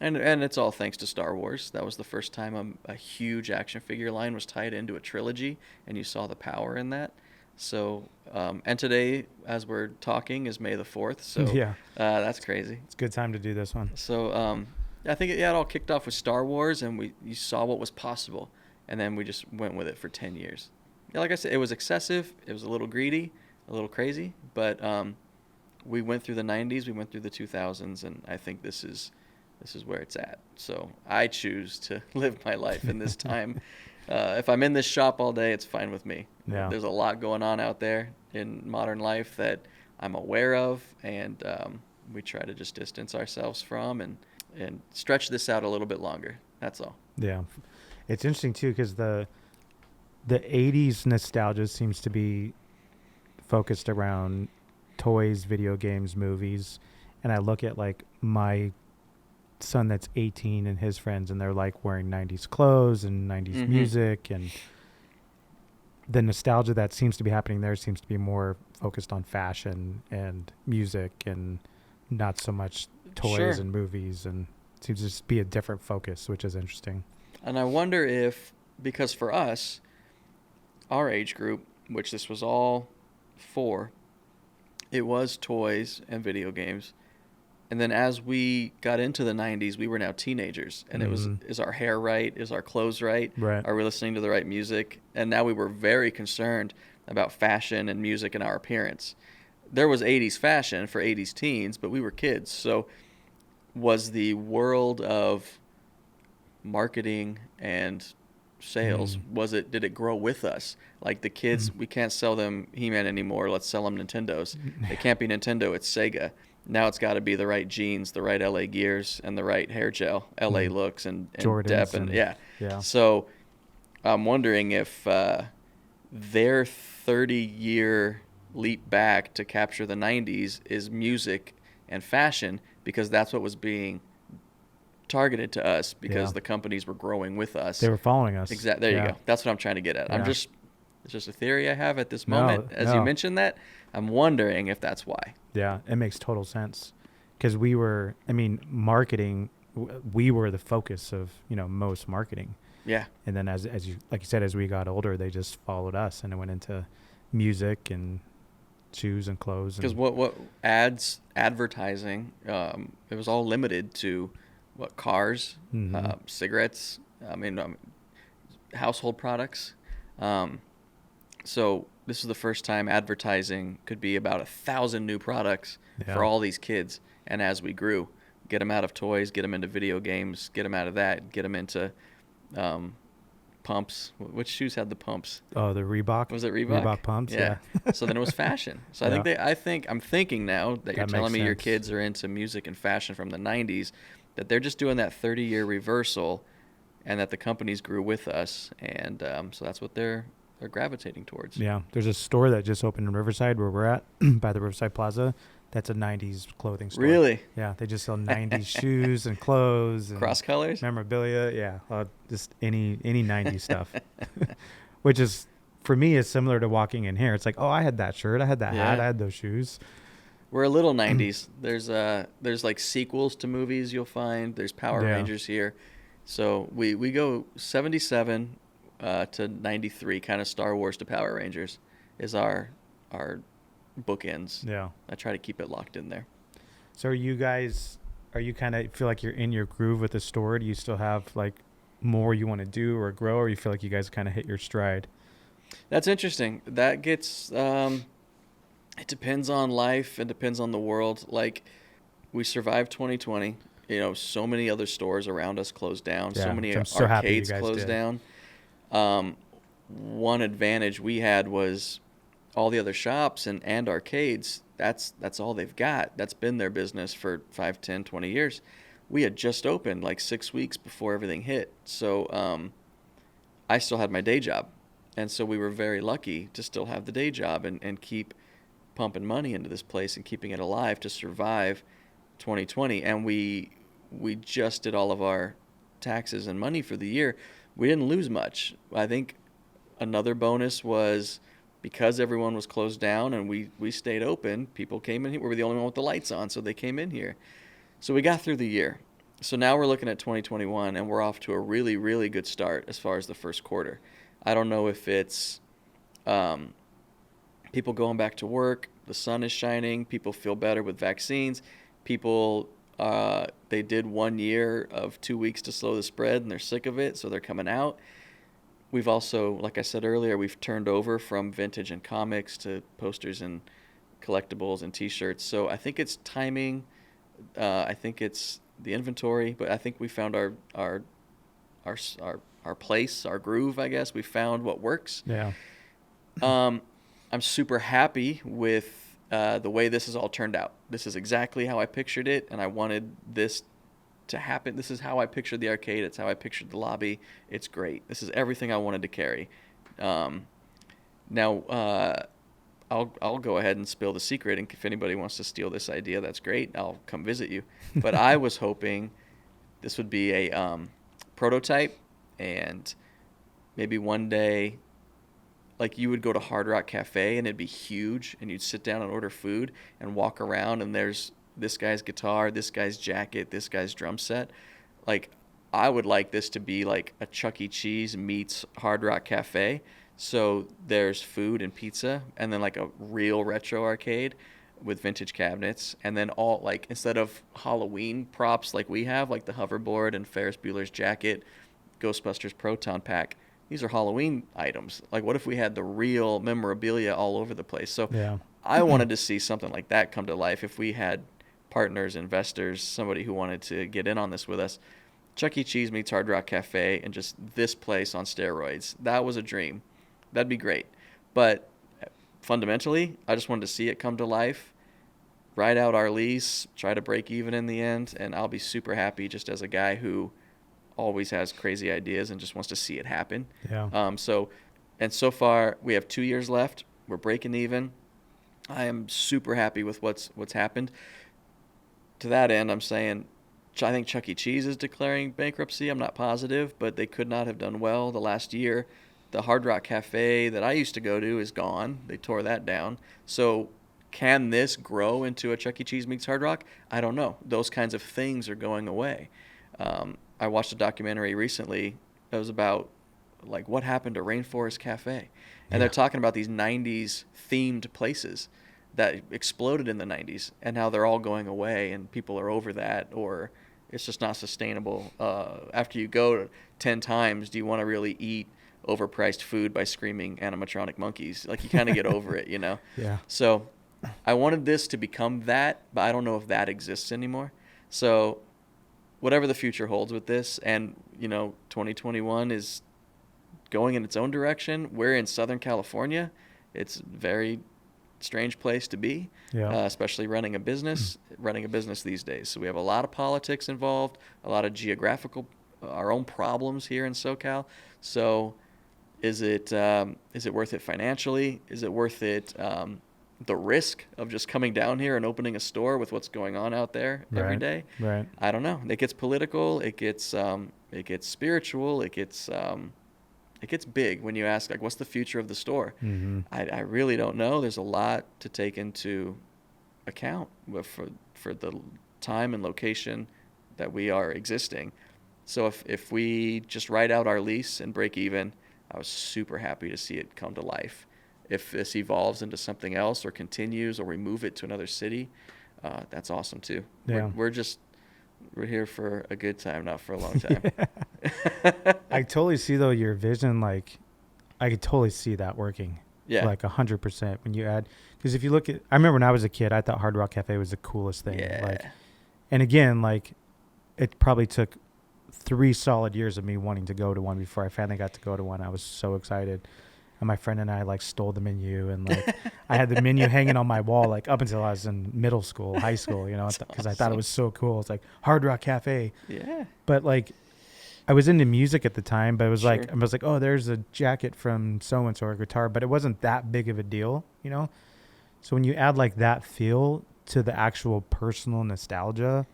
And it's all thanks to Star Wars. That was the first time a huge action figure line was tied into a trilogy, and you saw the power in that. So, and today, as we're talking, is May the 4th. So that's crazy. It's a good time to do this one. So I think it all kicked off with Star Wars, and you saw what was possible, and then we just went with it for 10 years. Yeah, like I said, it was excessive. It was a little greedy, a little crazy, but we went through the 90s, we went through the 2000s, and I think this is where it's at. So I choose to live my life in this time. If I'm in this shop all day, it's fine with me. Yeah. There's a lot going on out there in modern life that I'm aware of, and we try to just distance ourselves from and stretch this out a little bit longer. That's all. Yeah. It's interesting, too, because the 80s nostalgia seems to be focused around toys, video games, movies. And I look at, like, my son that's 18 and his friends, and they're like wearing 90s clothes and 90s music, and the nostalgia that seems to be happening there seems to be more focused on fashion and music and not so much toys and movies, and seems to just be a different focus, which is interesting. And I wonder if, because for us, our age group, which this was all for, it was toys and video games. And then as we got into the 90s, we were now teenagers. And it was, is our hair right? Is our clothes right? Are we listening to the right music? And now we were very concerned about fashion and music and our appearance. There was 80s fashion for 80s teens, but we were kids. So was the world of marketing and sales? Did it grow with us? Like the kids, we can't sell them He-Man anymore. Let's sell them Nintendos. It can't be Nintendo. It's Sega. Now it's got to be the right jeans, the right LA gears, and the right hair gel, LA looks, and Jordans depth, and yeah. So I'm wondering if their 30-year leap back to capture the 90s is music and fashion, because that's what was being targeted to us, because the companies were growing with us. They were following us. Exactly. There you go. That's what I'm trying to get at. Yeah. It's just a theory I have at this moment. As you mentioned that, I'm wondering if that's why. Yeah, it makes total sense, because marketing, we were the focus of, most marketing. Yeah. And then as you, like you said, as we got older, they just followed us, and it went into music and shoes and clothes. Because what advertising, it was all limited to cars, cigarettes, household products. So this is the first time advertising could be about 1,000 new products for all these kids. And as we grew, get them out of toys, get them into video games, get them out of that, get them into pumps. Which shoes had the pumps? Oh, the Reebok. Was it Reebok? Reebok pumps. Yeah. So then it was fashion. So I'm thinking now that you're telling me your kids are into music and fashion from the 90s, that they're just doing that 30-year reversal, and that the companies grew with us, and so that's what they're gravitating towards. Yeah, there's a store that just opened in Riverside, where we're at, by the Riverside Plaza. That's a 90s clothing store. Really? Yeah, they just sell 90s shoes and clothes and cross colors, memorabilia. Yeah, just any 90s stuff, which is, for me, is similar to walking in here. It's like, oh, I had that shirt, I had that hat, I had those shoes. We're a little 90s. There's like sequels to movies you'll find. There's Power Rangers here. So we go 77 to 93, kind of Star Wars to Power Rangers is our bookends. Yeah. I try to keep it locked in there. So are you kind of feel like you're in your groove with the store? Do you still have like more you want to do or grow, or you feel like you guys kind of hit your stride? That's interesting. That gets, it depends on life. It depends on the world. Like, we survived 2020. So many other stores around us closed down. Yeah, so many so arcades closed down. One advantage we had was all the other shops and arcades, that's all they've got. That's been their business for 5, 10, 20 years. We had just opened like 6 weeks before everything hit. So I still had my day job. And so we were very lucky to still have the day job and keep pumping money into this place and keeping it alive to survive 2020. And we just did all of our taxes and money for the year. We didn't lose much. I think another bonus was, because everyone was closed down and we stayed open, people came in here. We were the only one with the lights on, so they came in here. So we got through the year. So now we're looking at 2021, and we're off to a really, really good start as far as the first quarter. I don't know if it's people going back to work, the sun is shining, people feel better with vaccines, people, they did 1 year of 2 weeks to slow the spread, and they're sick of it, so they're coming out. We've also, like I said earlier, we've turned over from vintage and comics to posters and collectibles and T-shirts. So I think it's timing. I think it's the inventory, but I think we found our place, our groove. I guess we found what works. Yeah. I'm super happy with the way this has all turned out. This is exactly how I pictured it, and I wanted this to happen. This is how I pictured the arcade. It's how I pictured the lobby. It's great. This is everything I wanted to carry. Now, I'll go ahead and spill the secret, and if anybody wants to steal this idea, that's great. I'll come visit you. But I was hoping this would be a prototype, and maybe one day, like, you would go to Hard Rock Cafe, and it'd be huge, and you'd sit down and order food and walk around, and there's this guy's guitar, this guy's jacket, this guy's drum set. Like, I would like this to be like a Chuck E. Cheese meets Hard Rock Cafe. So there's food and pizza, and then like a real retro arcade with vintage cabinets, and then all, like, instead of Halloween props like we have, like the hoverboard and Ferris Bueller's jacket, Ghostbusters Proton Pack, these are Halloween items. Like, what if we had the real memorabilia all over the place? So yeah. I wanted to see something like that come to life if we had partners, investors, somebody who wanted to get in on this with us. Chuck E. Cheese meets Hard Rock Cafe and just this place on steroids. That was a dream. That'd be great. But fundamentally, I just wanted to see it come to life, ride out our lease, try to break even in the end, and I'll be super happy just as a guy who always has crazy ideas and just wants to see it happen. Yeah. So far, we have 2 years left. We're breaking even. I am super happy with what's happened. To that end, I'm saying I think Chuck E. Cheese is declaring bankruptcy. I'm not positive, but they could not have done well the last year. The Hard Rock Cafe that I used to go to is gone. They tore that down. So can this grow into a Chuck E. Cheese meets Hard Rock? I don't know. Those kinds of things are going away. I watched a documentary recently that was about like what happened to Rainforest Cafe. And they're talking about these 90s themed places that exploded in the 90s and how they're all going away and people are over that, or it's just not sustainable. After you go 10 times, do you want to really eat overpriced food by screaming animatronic monkeys? Like, you kind of get over it, you know? Yeah. So I wanted this to become that, but I don't know if that exists anymore. So whatever the future holds with this, and, 2021 is going in its own direction. We're in Southern California. It's a very strange place to be, especially running a business these days. So we have a lot of politics involved, a lot of geographical, our own problems here in SoCal. So is it worth it financially? Is it worth it the risk of just coming down here and opening a store with what's going on out there every day? Right. I don't know. It gets political. It gets spiritual. It gets big when you ask, like, what's the future of the store? Mm-hmm. I really don't know. There's a lot to take into account for the time and location that we are existing. So if we just ride out our lease and break even, I was super happy to see it come to life. If this evolves into something else or continues or we move it to another city, that's awesome too. Yeah. We're here for a good time, not for a long time. I totally see though your vision. Like, I could totally see that working. Yeah. Like 100% when you add, because if you look at, I remember when I was a kid, I thought Hard Rock Cafe was the coolest thing. Yeah. Like, and again, like, it probably took 3 solid years of me wanting to go to one before I finally got to go to one. I was so excited. And my friend and I like stole the menu, and like I had the menu hanging on my wall like up until I was in middle school, high school, because awesome. I thought it was so cool. It's like Hard Rock Cafe. Yeah. But like, I was into music at the time, but it was Sure. like, I was like, oh, there's a jacket from so-and-so or guitar, but it wasn't that big of a deal, So when you add like that feel to the actual personal nostalgia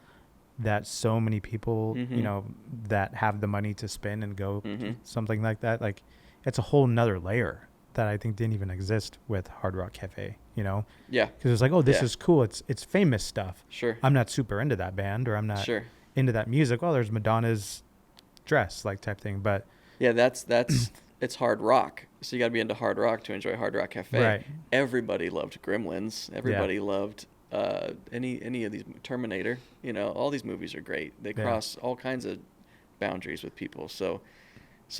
that so many people, Mm-hmm. that have the money to spend and go Mm-hmm. something like that, like it's a whole nother layer that I think didn't even exist with Hard Rock Cafe, Yeah. Because it's like, oh, this Yeah. is cool. It's famous stuff. Sure. I'm not super into that band, or I'm not Sure. into that music. Well, there's Madonna's dress, like, type thing, but Yeah, that's it's hard rock. So you got to be into hard rock to enjoy Hard Rock Cafe. Right. Everybody loved Gremlins. Everybody loved any of these, Terminator. All these movies are great. They cross all kinds of boundaries with people. So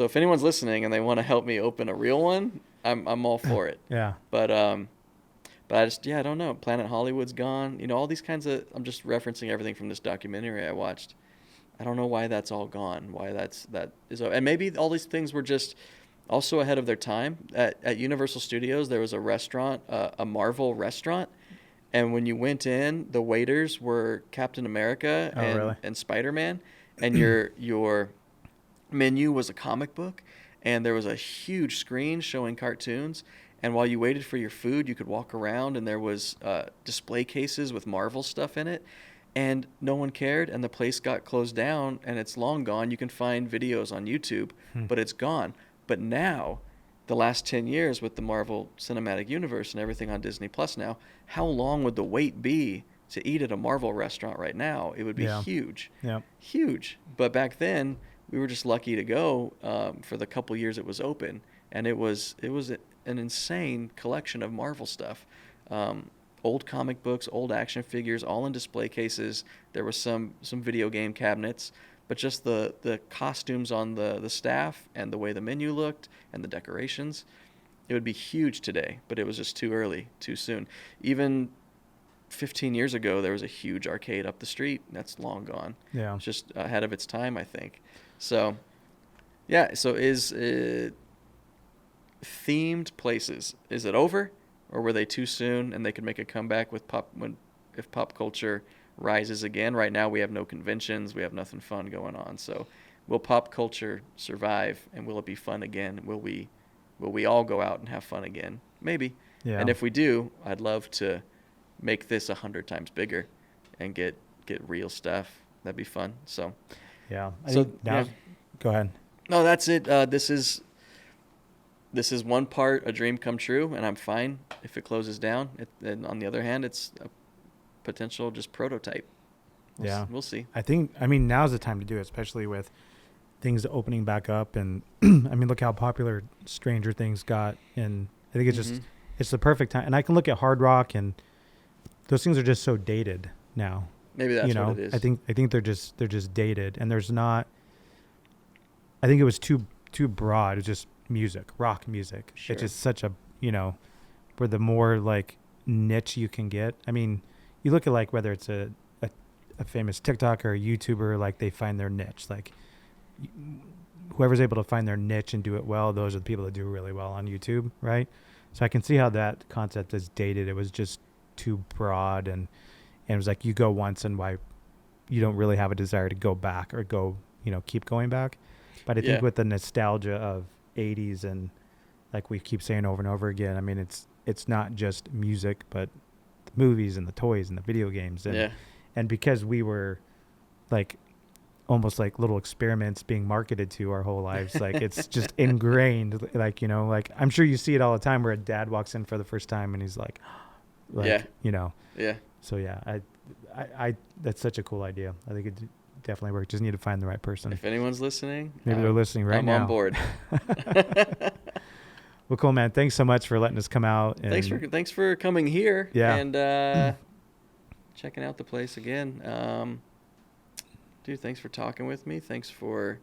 if anyone's listening and they want to help me open a real one, I'm all for it. yeah. But I just, I don't know. Planet Hollywood's gone. All these kinds of, I'm just referencing everything from this documentary I watched. I don't know why that's all gone. Why that is, and maybe all these things were just also ahead of their time. At Universal Studios, there was a restaurant, a Marvel restaurant, and when you went in, the waiters were Captain America really? and Spider-Man, and your menu was a comic book, and there was a huge screen showing cartoons. And while you waited for your food, you could walk around, and there was display cases with Marvel stuff in it. And no one cared, and the place got closed down, and it's long gone. You can find videos on YouTube, but it's gone. But now, the last 10 years with the Marvel Cinematic Universe and everything on Disney Plus now, how long would the wait be to eat at a Marvel restaurant right now? It would be huge. Yeah. Huge. But back then, we were just lucky to go for the couple years it was open, and it was an insane collection of Marvel stuff. Old comic books, old action figures, all in display cases. There was some video game cabinets, but just the costumes on the staff and the way the menu looked and the decorations, it would be huge today, but it was just too early, too soon. Even 15 years ago, there was a huge arcade up the street. That's long gone. Yeah. It's just ahead of its time, I think. So, yeah. So is themed places, is it over, or were they too soon and they could make a comeback with if pop culture rises again? Right now we have no conventions, we have nothing fun going on. So will pop culture survive, and will it be fun again? Will we all go out and have fun again? Maybe. Yeah. And if we do, I'd love to make this 100 times bigger and get real stuff. That'd be fun. So Yeah. Go ahead. No, that's it. This is one part a dream come true, and I'm fine if it closes down. And on the other hand, it's a potential just prototype. We'll see. I mean, now's the time to do it, especially with things opening back up. And I mean, look how popular Stranger Things got. And I think it's just, it's the perfect time. And I can look at Hard Rock, and those things are just so dated now. Maybe that's what it is. I think they're just dated, and there's not, I think it was too broad. It's just music, rock music. Sure. It's just such a, where the more like niche you can get. I mean, you look at like whether it's a famous TikToker or a YouTuber, like they find their niche. Like whoever's able to find their niche and do it well, those are the people that do really well on YouTube, right? So I can see how that concept is dated. It was just too broad, and it was like you go once and why you don't really have a desire to go back or go, keep going back. But I think with the nostalgia of 80's, and like we keep saying over and over again, I mean, it's not just music, but the movies and the toys and the video games. And because we were like almost like little experiments being marketed to our whole lives, like it's just ingrained, like, like I'm sure you see it all the time where a dad walks in for the first time and he's like Yeah. So I that's such a cool idea. I think it definitely works. Just need to find the right person. If anyone's listening, maybe they're listening right now. I'm on board. Well, cool, man. Thanks so much for letting us come out. And Thanks for coming here. Yeah. And checking out the place again. Dude, thanks for talking with me. Thanks for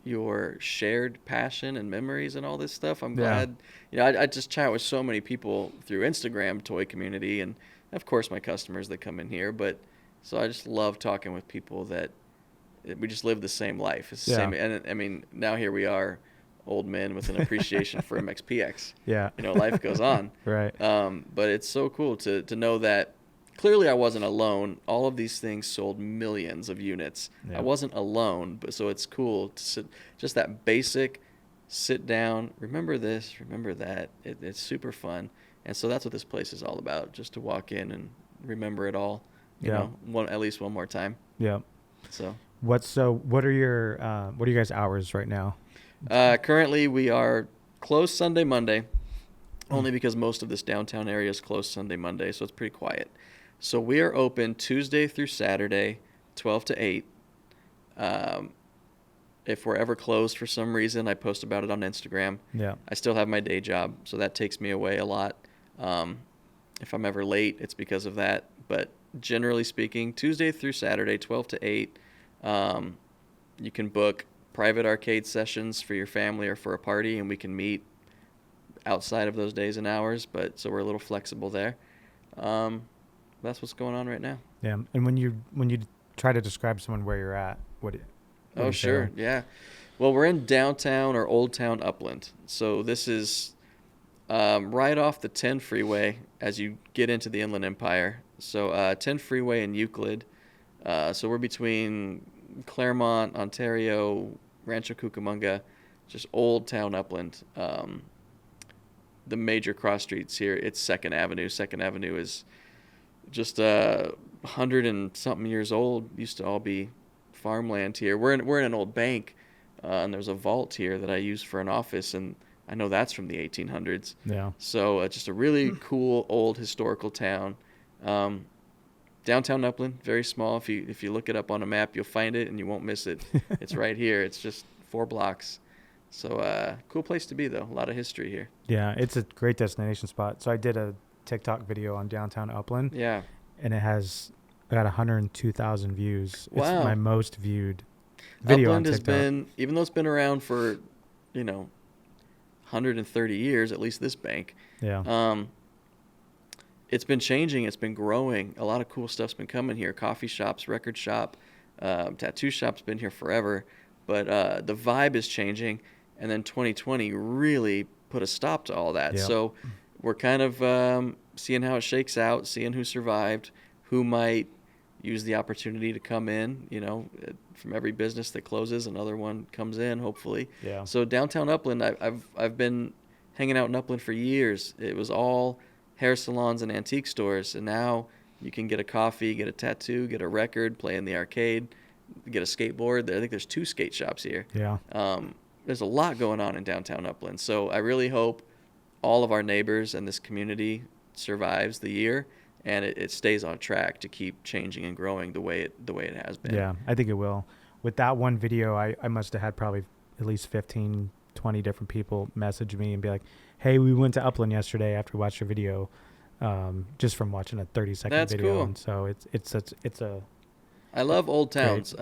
your shared passion and memories and all this stuff. I'm glad. I just chat with so many people through Instagram, toy community, and of course my customers that come in here. But so I just love talking with people that we just live the same life. It's the same. And I mean, now here we are, old men with an appreciation for MXPX. Yeah. Life goes on. Right. But it's so cool to know that clearly I wasn't alone. All of these things sold millions of units. Yeah. I wasn't alone, but so it's cool to just that basic sit down, remember this, remember that. It's super fun. And so that's what this place is all about, just to walk in and remember it all, at least one more time. Yeah. So what are your guys' hours right now? Currently we are closed Sunday, Monday, only because most of this downtown area is closed Sunday, Monday, so it's pretty quiet. So we are open Tuesday through Saturday, 12 to 8. If we're ever closed for some reason, I post about it on Instagram. Yeah. I still have my day job, so that takes me away a lot. If I'm ever late, it's because of that. But generally speaking, Tuesday through Saturday, 12 to 8, you can book private arcade sessions for your family or for a party, and we can meet outside of those days and hours. But so we're a little flexible there. That's what's going on right now. Yeah. And when you try to describe someone where you're at, what do you sure. say? Yeah. Well, we're in downtown or Old Town Upland. So this is right off the 10 freeway as you get into the Inland Empire. So 10 freeway in Euclid. So we're between Claremont, Ontario, Rancho Cucamonga, just Old Town Upland. The major cross streets here, it's 2nd Avenue. 2nd Avenue is just 100 and something years old. Used to all be farmland here. We're in an old bank, and there's a vault here that I use for an office, and I know that's from the 1800s. Yeah. So it's just a really cool old historical town. Downtown Upland, very small. If you look it up on a map, you'll find it and you won't miss it. It's right here. It's just 4 blocks. So cool place to be, though. A lot of history here. Yeah, it's a great destination spot. So I did a TikTok video on downtown Upland. Yeah. And I got 102,000 views. Wow. It's my most viewed video Upland on has TikTok. been, even though it's been around for, 130 years, at least this bank. Yeah. it's been changing. It's been growing. A lot of cool stuff's been coming here. Coffee shops, record shop, tattoo shop's been here forever. But the vibe is changing. And then 2020 really put a stop to all that. Yep. So we're kind of seeing how it shakes out, seeing who survived, who might use the opportunity to come in. You know, from every business that closes, another one comes in, hopefully. Yeah. So downtown Upland, I've been hanging out in Upland for years. It was all hair salons and antique stores, and now you can get a coffee, get a tattoo, get a record, play in the arcade, get a skateboard. I think there's 2 skate shops here. Yeah. There's a lot going on in downtown Upland. So I really hope all of our neighbors and this community survives the year, and it stays on track to keep changing and growing the way it has been. Yeah, I think it will. With that one video, I must have had probably at least 15, 20 different people message me and be like, hey, we went to Upland yesterday after we watched your video, just from watching a 30-second That's video. cool. And so it's a I love old towns.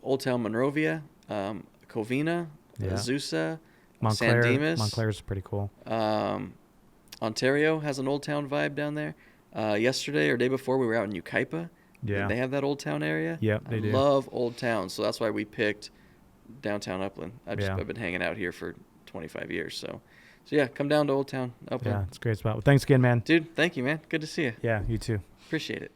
Old Town Monrovia, Covina, Yeah. Azusa, Montclair. San Dimas. Montclair's pretty cool. Ontario has an old town vibe down there. Yesterday or day before, we were out in Yucaipa. Yeah. They have that old town area. Yep, they do. I love old towns, so that's why we picked downtown Upland. I've Yeah. been hanging out here for 25 years. So yeah, come down to Old Town Upland. Yeah, it's a great spot. Well, thanks again, man. Dude, thank you, man. Good to see you. Yeah, you too. Appreciate it.